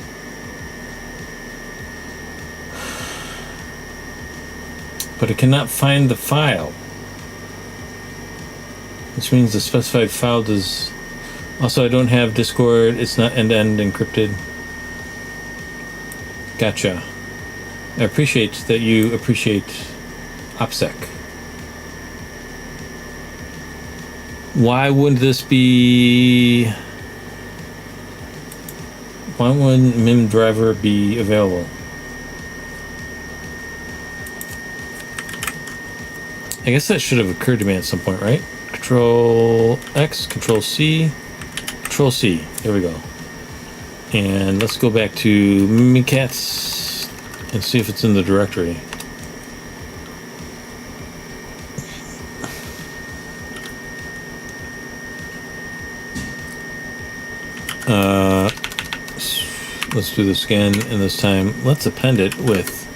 But it cannot find the file. Which means the specified file does... Also, I don't have Discord. It's not end-to-end encrypted. Gotcha. I appreciate that you appreciate OPSEC. Why wouldn't this be... Why wouldn't MIM driver be available? I guess that should have occurred to me at some point, right? Control X, Control C, Control C. There we go. And let's go back to Mimikatz and see if it's in the directory. Let's do this again, and this time let's append it with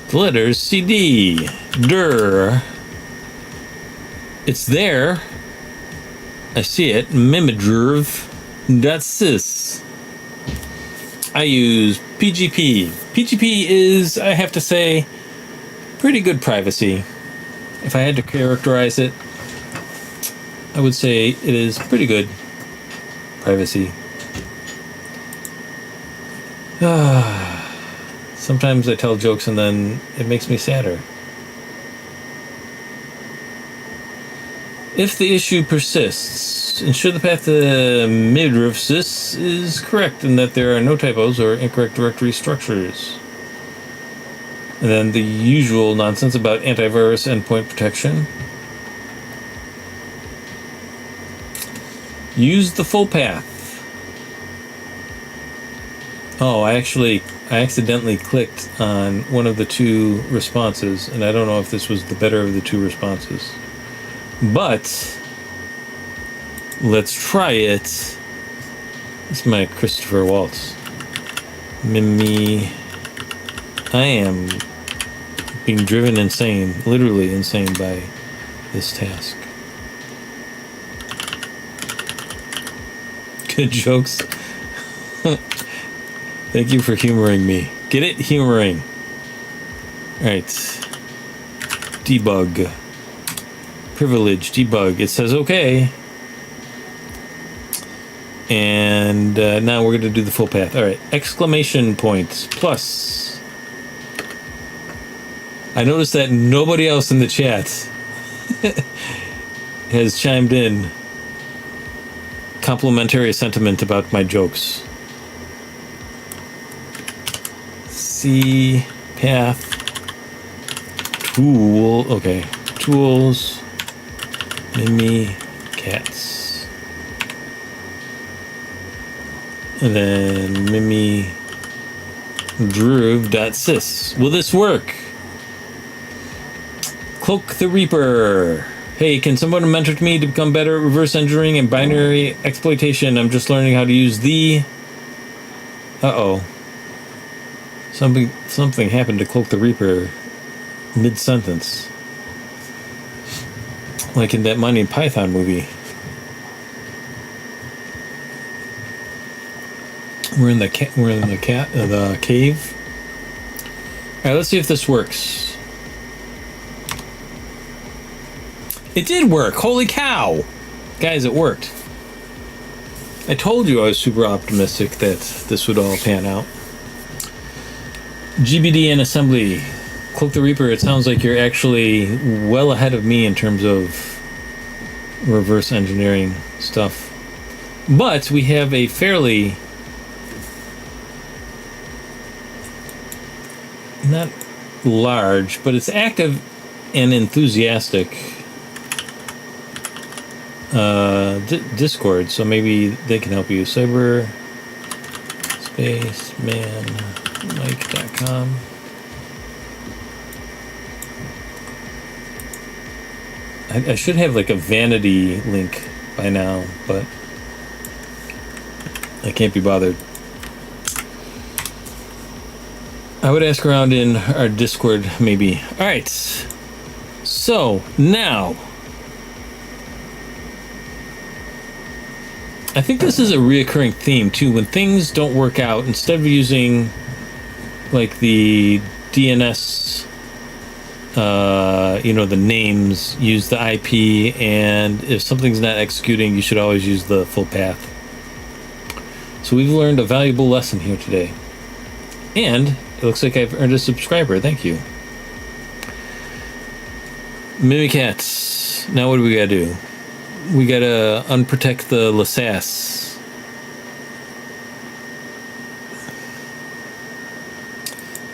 the letters CD. Der. It's there. I see it. Mimidrv.sys. I use PGP. PGP is, I have to say, pretty good privacy. If I had to characterize it, I would say it is pretty good privacy. Sometimes I tell jokes and then it makes me sadder. If the issue persists, ensure the path to midrifsys is correct and that there are no typos or incorrect directory structures. And then the usual nonsense about antivirus endpoint protection. Use the full path. Oh, I accidentally clicked on one of the two responses, and I don't know if this was the better of the two responses. But let's try it. This is my Christopher Waltz. Mimi. I am being driven insane, literally insane, by this task. Good jokes. Thank you for humoring me. Get it? Humoring. Alright. Debug. Privilege. Debug. It says okay. And now we're going to do the full path. Alright. Exclamation point. Plus. I noticed that nobody else in the chat has chimed in complimentary sentiment about my jokes. C path tool. Okay, tools. Mimi cats. And then Mimi Druve.sys. Will this work? Cloak the Reaper. Hey, can someone mentor me to become better at reverse engineering and binary exploitation? I'm just learning how to use the... Uh-oh. Something happened to Cloak the Reaper mid-sentence. Like in that Monty Python movie. We're in the the cave. All right, let's see if this works. It did work. Holy cow, guys! It worked. I told you I was super optimistic that this would all pan out. GBD and assembly. Cloak the Reaper, it sounds like you're actually well ahead of me in terms of reverse engineering stuff. But we have a fairly... not large, but it's active and enthusiastic Discord, so maybe they can help you. Cyberspacemanmike.com. I should have like a vanity link by now, but I can't be bothered. I would ask around in our Discord, maybe. All right. So now, I think this is a reoccurring theme too. When things don't work out, instead of using like the DNS, the names, use the IP, and if something's not executing, you should always use the full path. So we've learned a valuable lesson here today. And it looks like I've earned a subscriber. Thank you. Mimikatz. Now what do we gotta do? We gotta unprotect the Lasasse.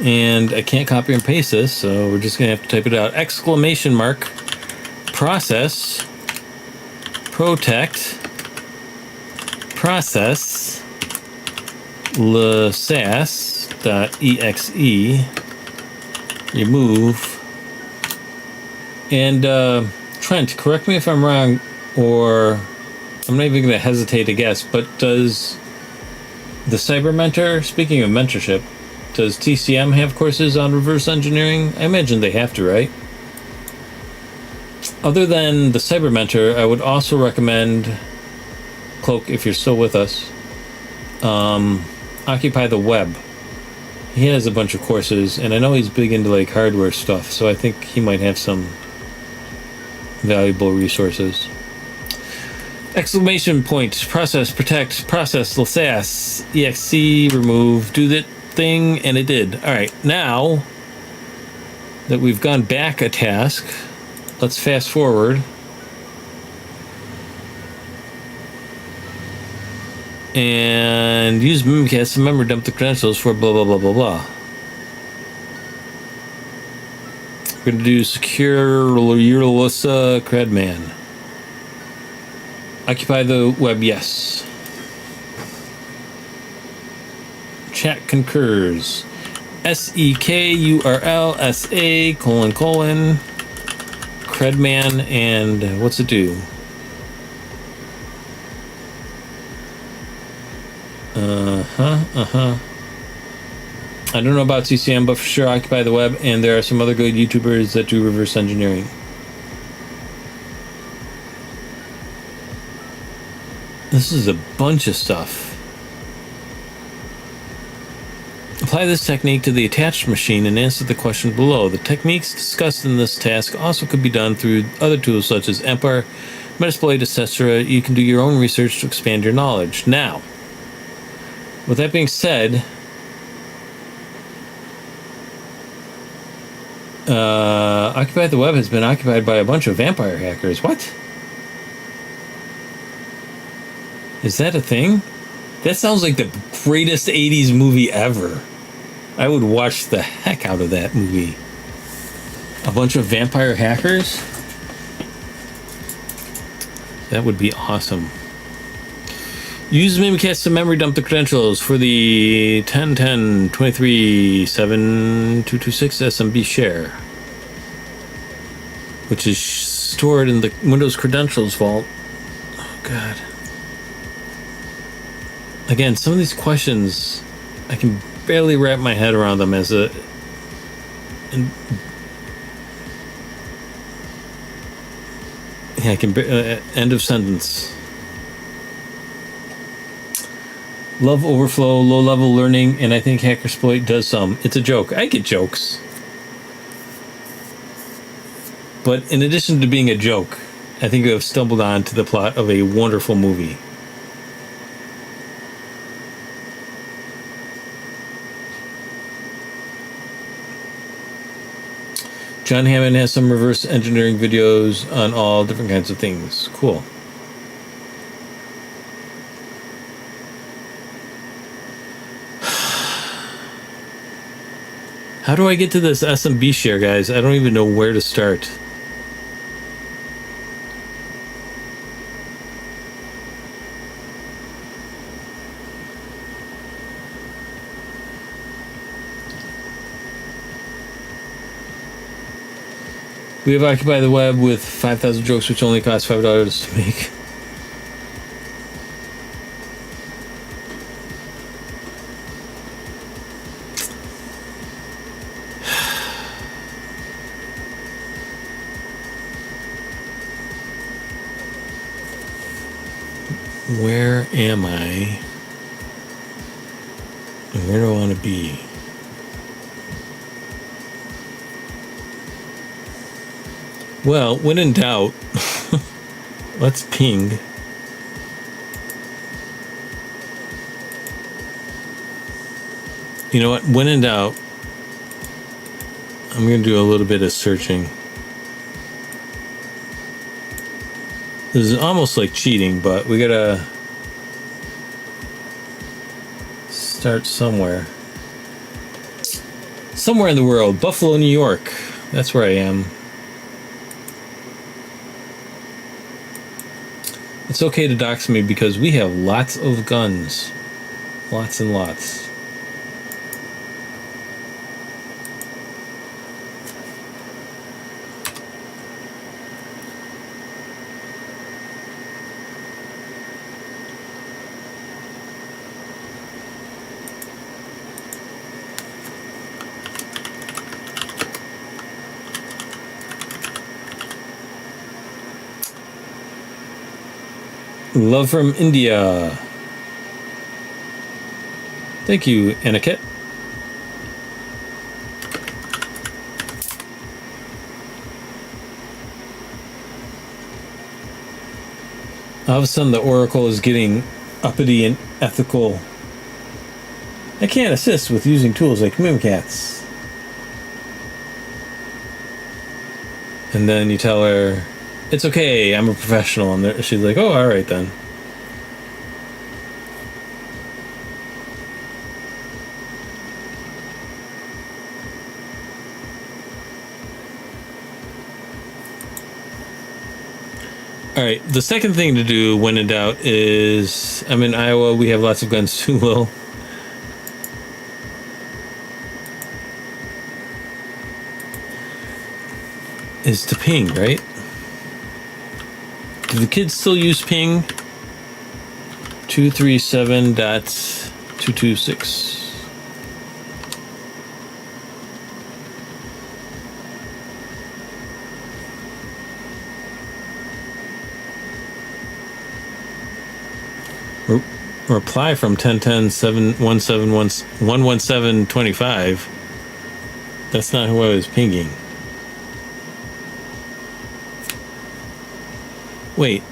And I can't copy and paste this, so we're just gonna have to type it out. Exclamation mark. Process. Protect. Process. Lasasse.exe. Remove. And Trent, correct me if I'm wrong, or I'm not even going to hesitate to guess, but does the Cyber Mentor, speaking of mentorship, does TCM have courses on reverse engineering? I imagine they have to, right? Other than the Cyber Mentor, I would also recommend, Cloak, if you're still with us, Occupy the Web. He has a bunch of courses, and I know he's big into like hardware stuff, so I think he might have some valuable resources. Exclamation point, process, protect, process, Lasasse, exe, remove, do that thing, and it did. All right, now that we've gone back a task, let's fast forward. And use Mimikatz to memory dump the credentials for blah, blah, blah, blah, blah. We're going to do secure Uralissa Credman. Occupy the web, yes. Chat concurs. SEKURLSA : Credman, and what's it do? I don't know about CCM, but for sure Occupy the Web, and there are some other good YouTubers that do reverse engineering. This is a bunch of stuff. Apply this technique to the attached machine and answer the question below. The techniques discussed in this task also could be done through other tools such as Empire, Metasploit, etc. You can do your own research to expand your knowledge. Now, with that being said, Occupy the Web has been occupied by a bunch of vampire hackers. What? Is that a thing? That sounds like the greatest 80s movie ever. I would watch the heck out of that movie. A bunch of vampire hackers? That would be awesome. Use Mimikatz to memory dump the credentials for the 10.10.23.7.226 SMB share, which is stored in the Windows credentials vault. Oh, God. Again, some of these questions, I can barely wrap my head around them as a... end of sentence. Love overflow, low-level learning, and I think Hackersploit does some. It's a joke. I get jokes. But in addition to being a joke, I think you have stumbled on to the plot of a wonderful movie. John Hammond has some reverse engineering videos on all different kinds of things. Cool. How do I get to this SMB share, guys? I don't even know where to start. We have Occupy the Web with 5,000 jokes, which only cost $5 to make. Where am I? And where do I want to be? Well, when in doubt, let's ping. You know what? When in doubt, I'm going to do a little bit of searching. This is almost like cheating, but we got to start somewhere. Somewhere in the world. Buffalo, New York. That's where I am. It's okay to dox me because we have lots of guns. Lots and lots. Love from India. Thank you, Aniket. All of a sudden, the Oracle is getting uppity and ethical. I can't assist with using tools like Mimikatz. And then you tell her, it's okay, I'm a professional. And she's like, oh, all right then. All right, the second thing to do when in doubt is, I'm in Iowa, we have lots of guns too, Will. Is to ping, right? Do the kids still use ping? 237.226. Reply from 1010-717-11725. That's not who I was pinging. Wait.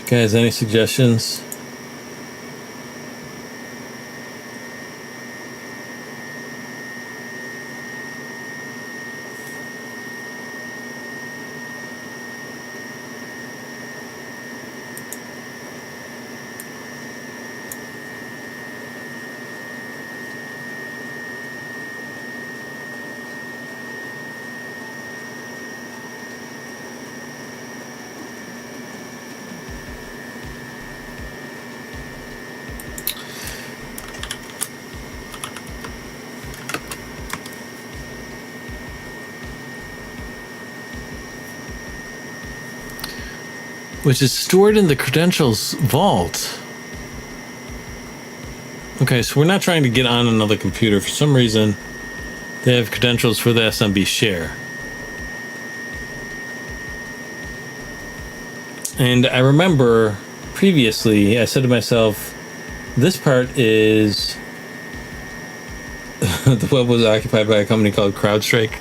Guys, any suggestions? which is stored in the credentials vault. Okay, so we're not trying to get on another computer. For some reason, they have credentials for the SMB share. And I remember previously, I said to myself, this part is the web was occupied by a company called CrowdStrike.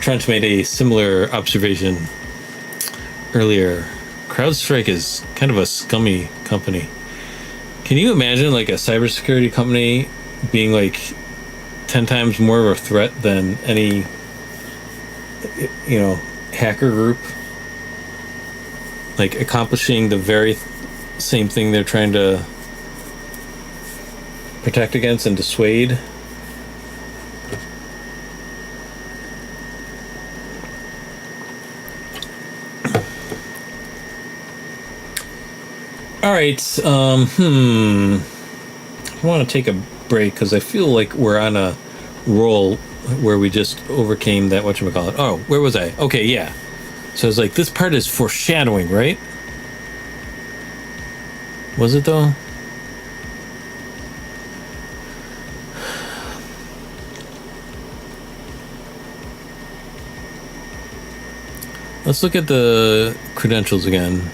Trent made a similar observation earlier. CrowdStrike is kind of a scummy company. Can you imagine like a cybersecurity company being like 10 times more of a threat than any, hacker group? Like accomplishing the very same thing they're trying to protect against and dissuade. All right. I want to take a break because I feel like we're on a roll where we just overcame that whatchamacallit. Oh, where was I? Okay, yeah. So it's like this part is foreshadowing, right? Was it though? Let's look at the credentials again.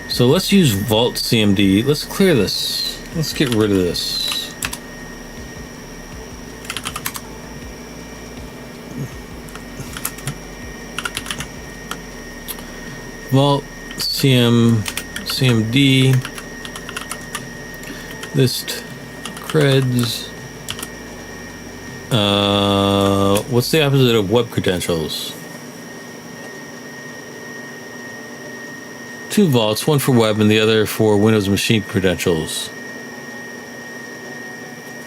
So let's use Vault CMD. Let's clear this. Let's get rid of this. Vault CMD. List creds. What's the opposite of web credentials? Two vaults, one for web and the other for Windows machine credentials.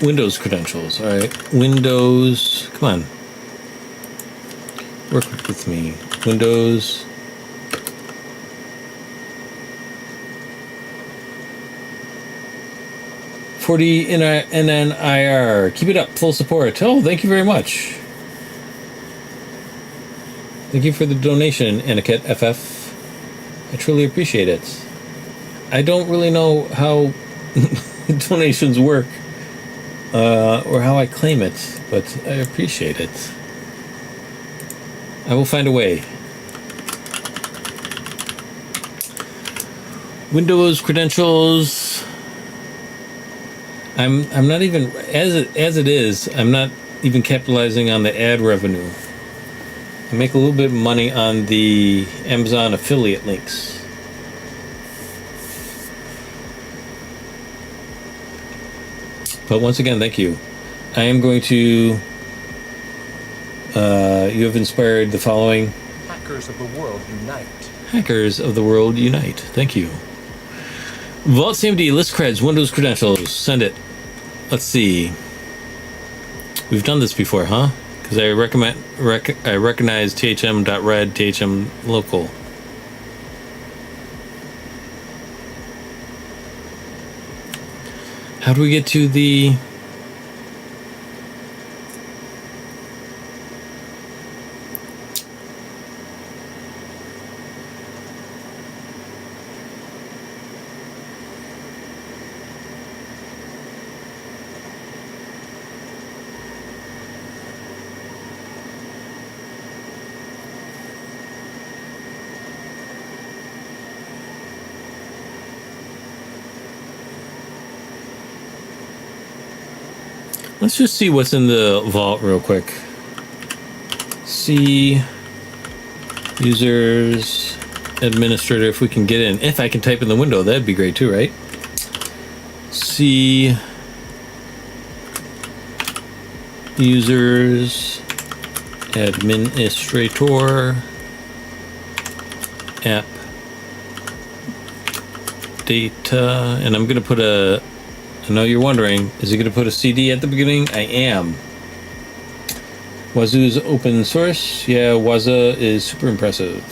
Windows credentials, all right. Windows, come on. Work with me. Windows. $40 NNIR. Keep it up. Full support. Oh, thank you very much. Thank you for the donation, Aniket FF. I truly appreciate it. I don't really know how donations work or how I claim it, but I appreciate it. I will find a way. Windows credentials. I'm not even as it is. I'm not even capitalizing on the ad revenue. I make a little bit of money on the Amazon affiliate links. But once again, thank you. I am going to. You have inspired the following. Hackers of the world unite. Hackers of the world unite. Thank you. Vault CMD, list creds, Windows credentials. Send it. Let's see. We've done this before, huh? Because I recognize thm.red, thm local. How do we get to the... Let's just see what's in the vault real quick. See users administrator, if we can get in. If I can type in the window, that'd be great too, right? See users administrator app data, and I'm gonna put a, I know you're wondering, is he going to put a CD at the beginning? I am. Wazoo's open source. Yeah, Waza is super impressive.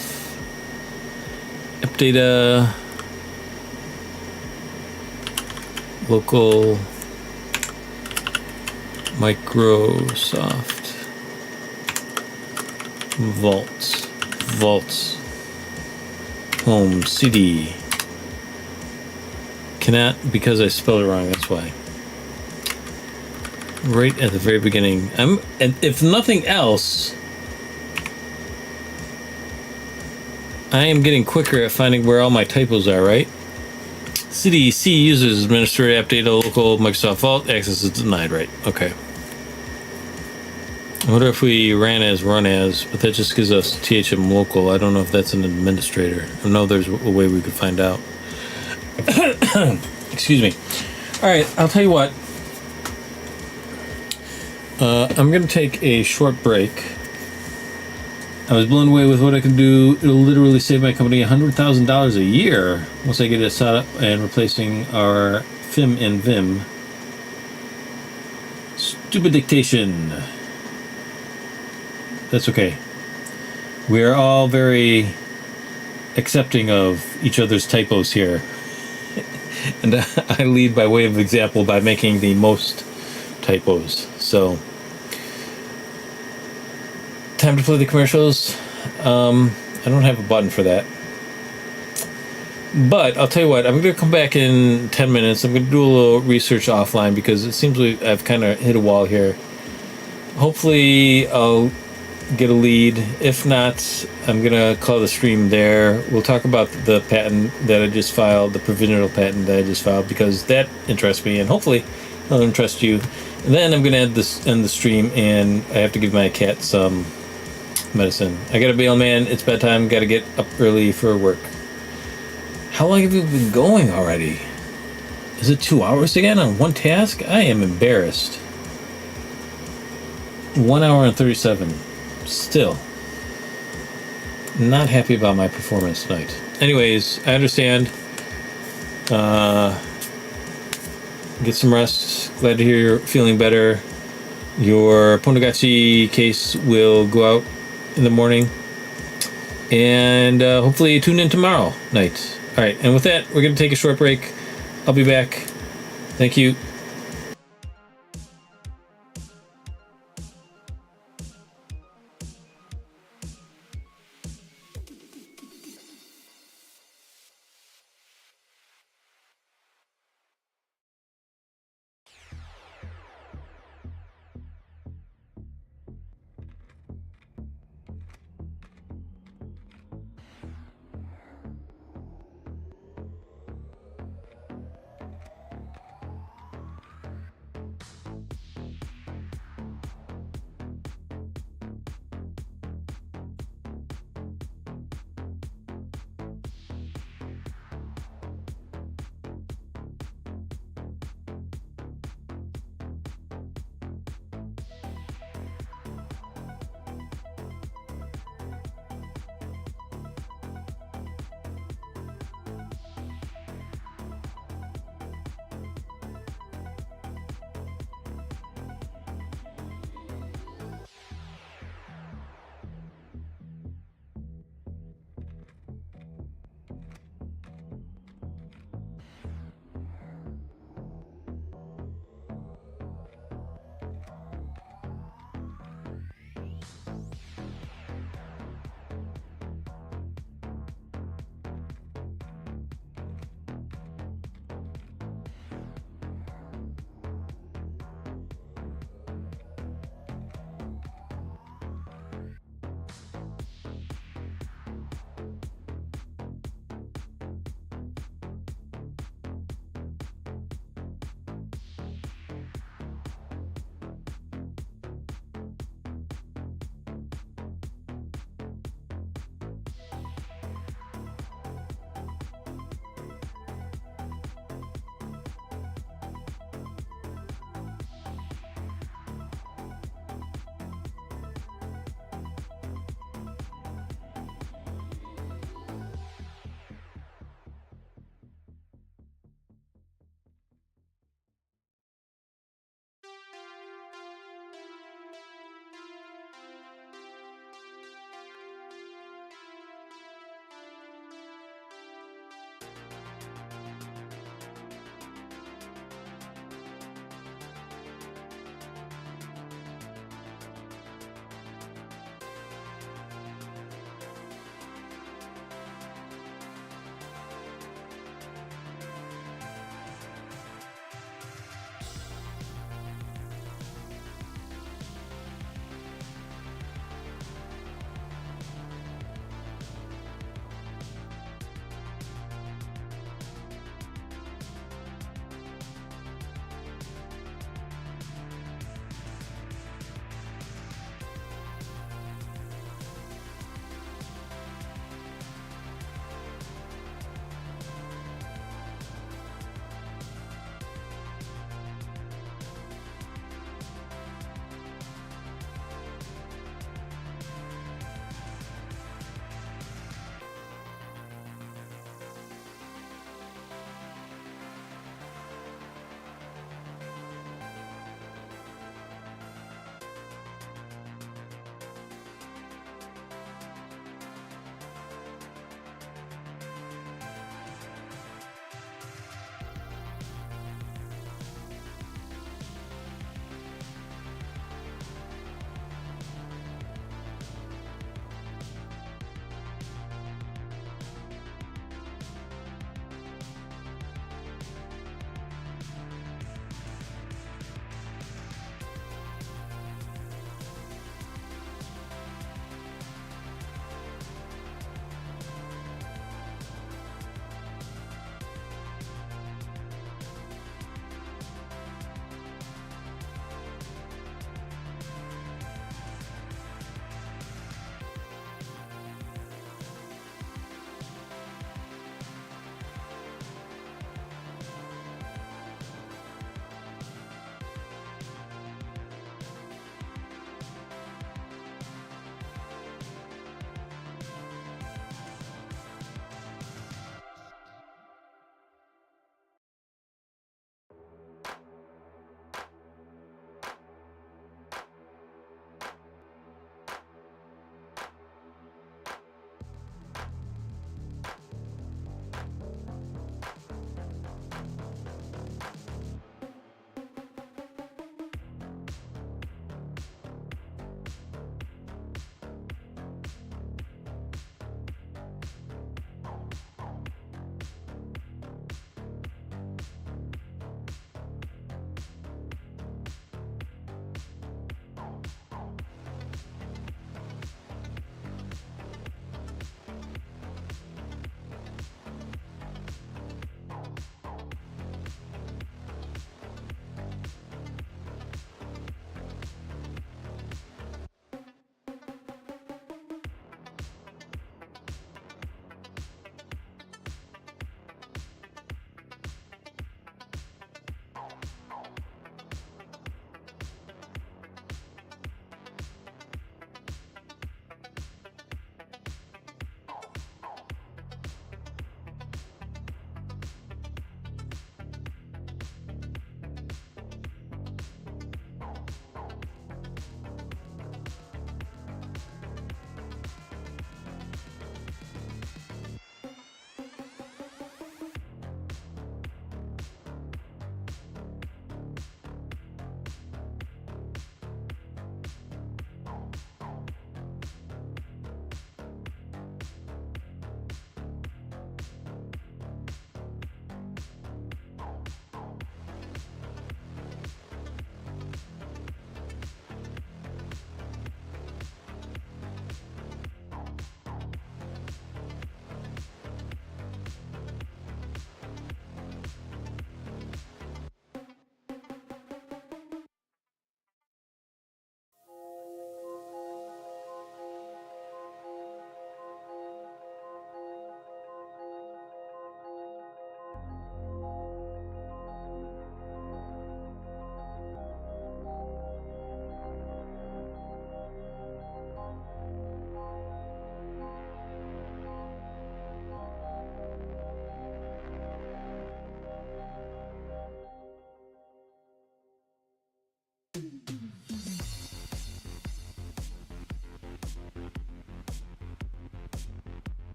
App data. Local. Microsoft. Vault. Vaults. Home. CD. Cannot, because I spelled it wrong, that's why. Right at the very beginning. And if nothing else, I am getting quicker at finding where all my typos are, right? CDC users administrator app data local Microsoft Vault access is denied, right? Okay. I wonder if we run as, but that just gives us THM local. I don't know if that's an administrator. I know there's a way we could find out. Excuse me. All right, I'll tell you what. I'm going to take a short break. I was blown away with what I can do. It'll literally save my company $100,000 a year once I get it set up and replacing our FIM and Vim. Stupid dictation. That's okay. We are all very accepting of each other's typos here. And I lead by way of example by making the most typos. So, time to play the commercials. I don't have a button for that. But I'll tell you what, I'm going to come back in 10 minutes. I'm going to do a little research offline because it seems like I've kind of hit a wall here. Hopefully I'll get a lead. If not, I'm going to call the stream there. We'll talk about the patent that I just filed, the provisional patent that I just filed, because that interests me and hopefully it'll interest you. And then I'm going to end the stream, and I have to give my cat some medicine. I got to bail, man. It's bedtime. Got to get up early for work. How long have you been going already? Is it 2 hours again on one task? I am embarrassed. 1 hour and 37. Still not happy about my performance tonight. Anyways, I understand. Get some rest. Glad to hear you're feeling better. Your Ponagachi case will go out in the morning. And hopefully tune in tomorrow night. All right, and with that, we're going to take a short break. I'll be back. Thank you.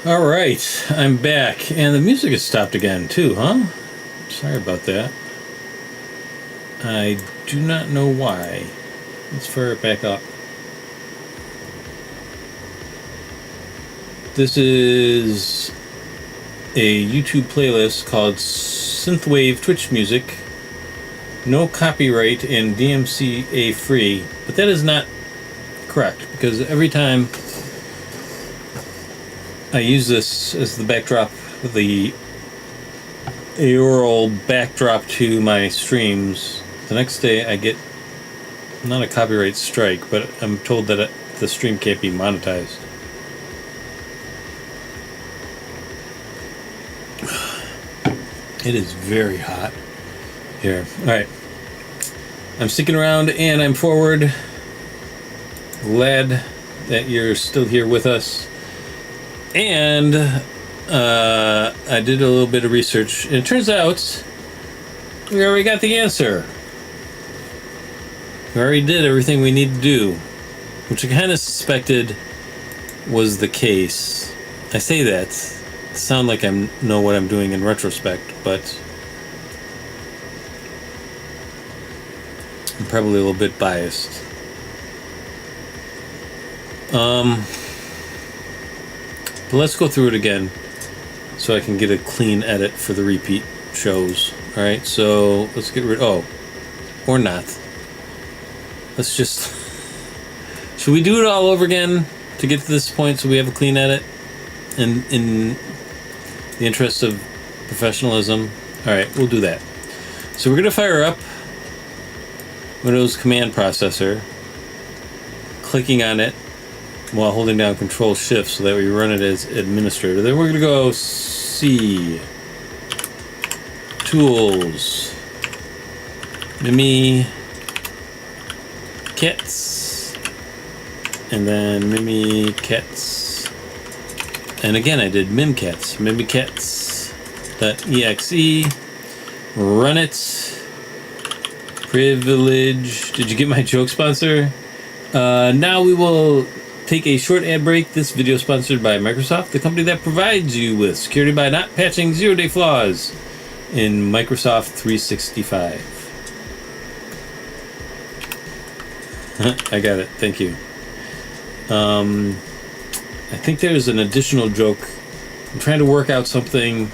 All right, I'm back, and the music has stopped again too, huh? Sorry about that. I do not know why. Let's fire it back up. This is a YouTube playlist called Synthwave Twitch Music. No copyright and DMCA free, but that is not correct, because every time I use this as the backdrop, the aural backdrop to my streams, the next day I get not a copyright strike, but I'm told that the stream can't be monetized. It is very hot here. Alright. I'm sticking around and I'm forward. Glad that you're still here with us. And I did a little bit of research, and it turns out we already got the answer. We already did everything we need to do, which I kind of suspected was the case. I say that, sound like I know what I'm doing in retrospect, but I'm probably a little bit biased. But let's go through it again so I can get a clean edit for the repeat shows. Alright, so let's get rid... Oh. Or not. Let's just... Should we do it all over again to get to this point so we have a clean edit? In the interest of professionalism? Alright, we'll do that. So we're going to fire up Windows Command Processor, clicking on it while holding down Control Shift so that we run it as administrator. Then we're going to go C, Tools, Mimi, Cats, and then Mimikatz. And again, I did Mimikatz, Mimikatz.exe, run it, privilege. Did you get my joke sponsor? Now we will take a short ad break. This video is sponsored by Microsoft, the company that provides you with security by not patching zero-day flaws in Microsoft 365. I got it. Thank you. I think there's an additional joke. I'm trying to work out something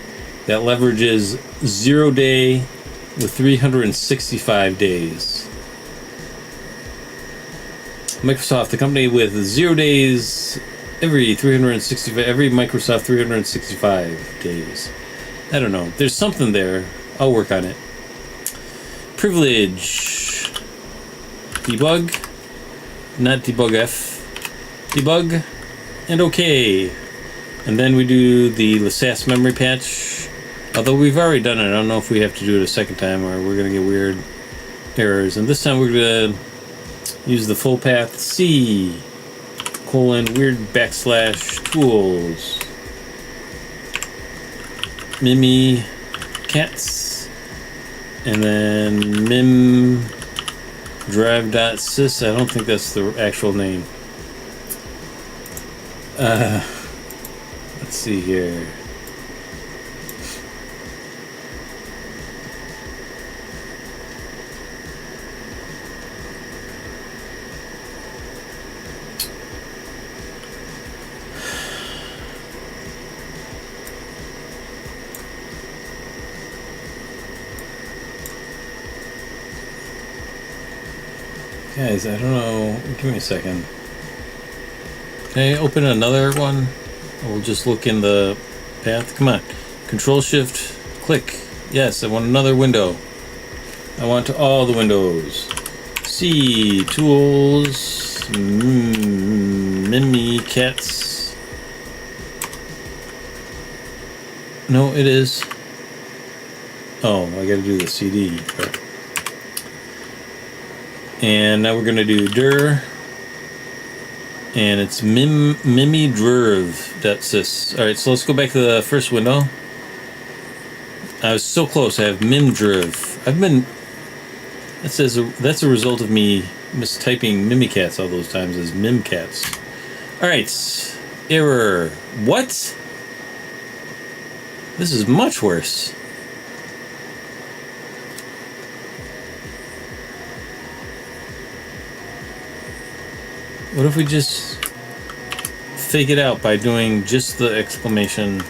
that leverages 0 day with 365 days. Microsoft, the company with 0 days every Microsoft 365 days. I don't know. There's something there. I'll work on it. Privilege. Debug. Not debug F. Debug. And OK. And then we do the LaSasse memory patch. Although we've already done it. I don't know if we have to do it a second time or we're going to get weird errors. And this time we're going to use the full path C : weird /tools. Mimi cats. And then mim drive.sys. I don't think that's the actual name. Let's see here. Guys, I don't know. Give me a second. Can I open another one? Or we'll just look in the path. Come on. Control Shift, click. Yes, I want another window. I want all the windows. C, Tools, Mimi Cats. No, it is. Oh, I gotta do the CD part. And now we're going to do dir, and it's mimidriv.sys. Alright, so let's go back to the first window. I was so close. I have mimdriv. That's a result of me mistyping mimikatz all those times as mimkatz. Alright, error. What? This is much worse. What if we just fake it out by doing just the exclamation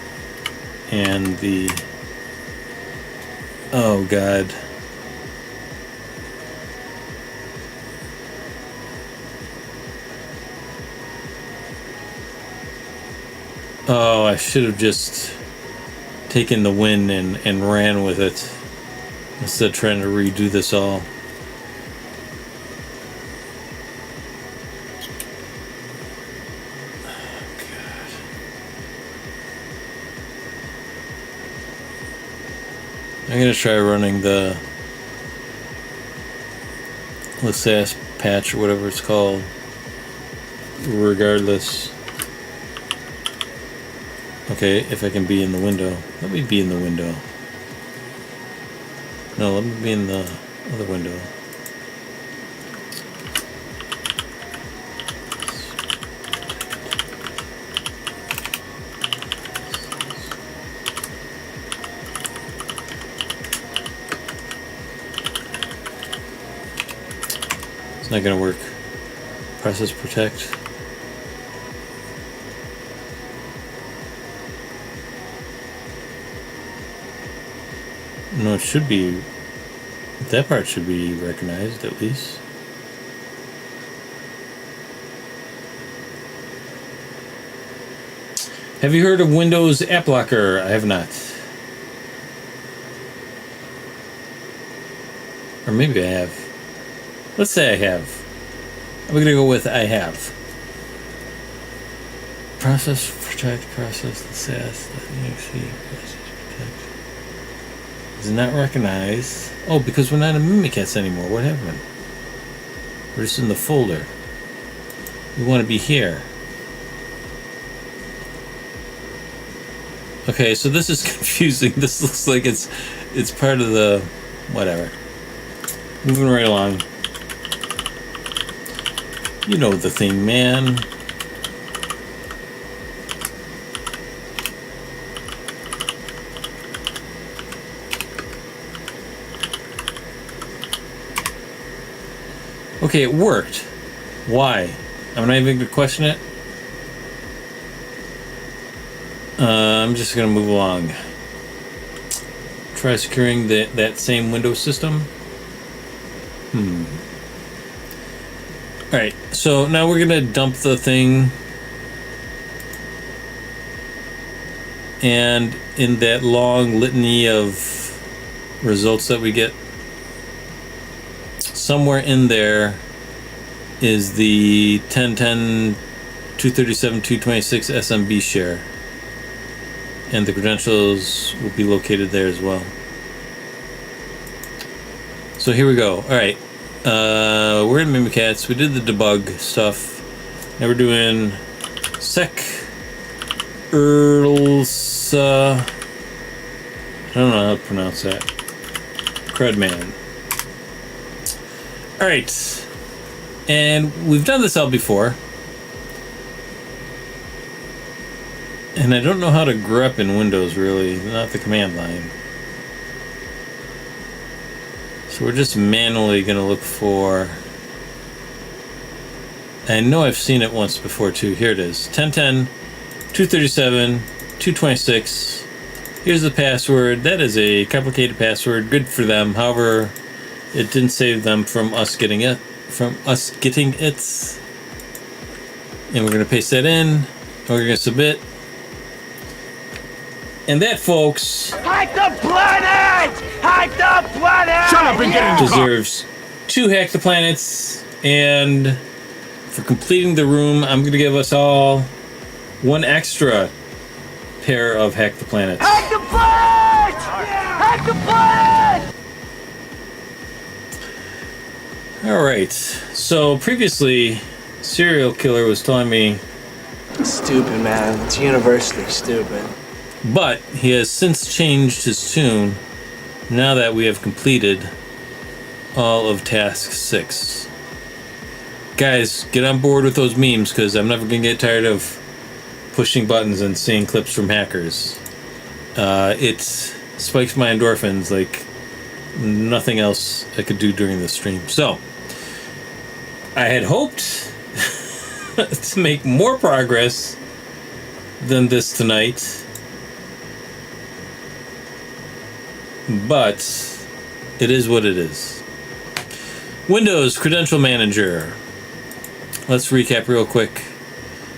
and the... Oh, God. Oh, I should have just taken the win and ran with it instead of trying to redo this all. Oh, God. I'm gonna try running the LSAS patch or whatever it's called regardless. Okay, if I can be in the window. Let me be in the window. No, let me be in the other window. It's not gonna work. Process protect. No, it should be. That part should be recognized at least. Have you heard of Windows App Locker? I have not. Or maybe I have. Let's say I have. I'm gonna go with I have. Process protect, process the SAS, .exe, process protect. Does not recognize. Oh, because we're not in Mimikatz anymore. What happened? We're just in the folder. We want to be here. Okay, so this is confusing. This looks like it's part of the whatever. Moving right along. You know the thing, man. Okay, it worked. Why? I'm not even gonna question it. I'm just gonna move along. Try securing that same Windows system. Alright, so now we're gonna dump the thing. And in that long litany of results that we get, somewhere in there is the 1010 237 226 SMB share, and the credentials will be located there as well. So here we go. All right, we're in Mimikatz. We did the debug stuff. Now we're doing sec erlsa. I don't know how to pronounce that. Crudman. All right, and we've done this out before, and I don't know how to grep in Windows, really, not the command line. So we're just manually going to look for, I know I've seen it once before too. Here it is, 1010 237 226. Here's the password. That is a complicated password, good for them. However, it didn't save them from us getting it. And we're going to paste that in. And we're going to submit. And that, folks, Hack the planet! Hack the planet! Shut up and get in the deserves 2 Hack the Planets. And for completing the room, I'm going to give us all 1 extra pair of Hack the Planets. Hack the planet! Hack the planet! All right. So previously, Serial Killer was telling me, Stupid, man. It's universally stupid. but he has since changed his tune now that we have completed all of task 6. Guys, get on board with those memes, because I'm never gonna get tired of pushing buttons and seeing clips from hackers. It spikes my endorphins like nothing else I could do during the stream. So, I had hoped to make more progress than this tonight, but it is what it is. Windows Credential Manager. Let's recap real quick.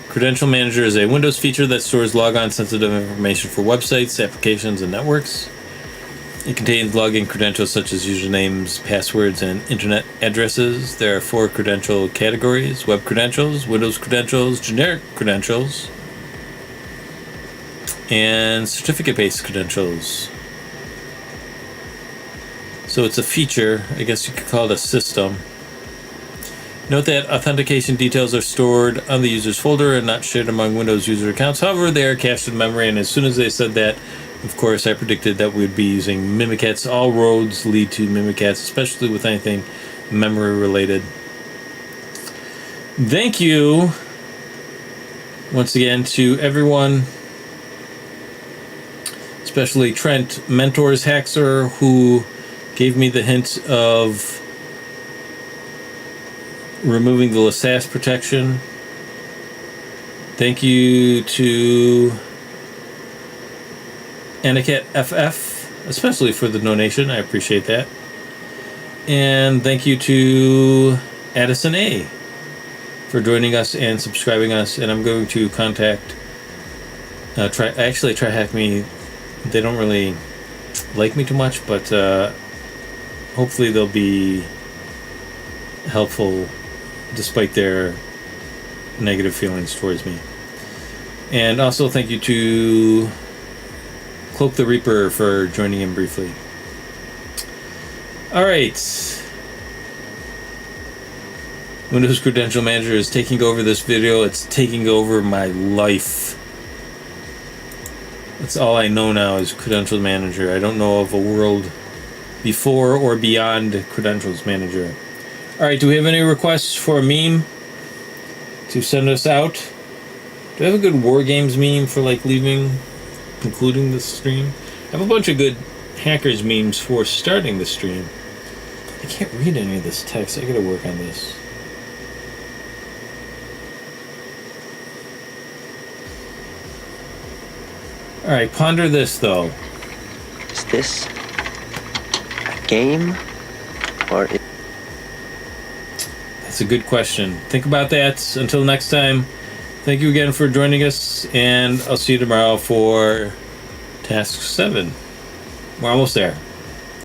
Credential Manager is a Windows feature that stores logon sensitive information for websites, applications, and networks. It contains login credentials such as usernames, passwords, and internet addresses. There are 4 credential categories: web credentials, Windows credentials, generic credentials, and certificate-based credentials. So it's a feature. I guess you could call it a system. Note that authentication details are stored on the user's folder and not shared among Windows user accounts. However, they are cached in memory, and as soon as they said that, of course, I predicted that we'd be using Mimikatz. All roads lead to Mimikatz, especially with anything memory related. Thank you once again to everyone, especially Trent Mentors Haxer, who gave me the hint of removing the LaSasse protection. Thank you to Aniket FF, especially for the donation. I appreciate that. And thank you to Addison A for joining us and subscribing us. And I'm going to contact TryHackMe. They don't really like me too much, but hopefully they'll be helpful despite their negative feelings towards me. And also thank you to Cloak the Reaper for joining in briefly. Alright. Windows Credential Manager is taking over this video. It's taking over my life. That's all I know now is Credentials Manager. I don't know of a world before or beyond Credentials Manager. Alright, do we have any requests for a meme to send us out? Do I have a good War Games meme for like concluding the stream? I have a bunch of good hackers memes for starting the stream. I can't read any of this text. I gotta work on this. Alright, ponder this though. Is this a game or is That's a good question. Think about that. Until next time, thank you again for joining us, and I'll see you tomorrow for Task 7. We're almost there.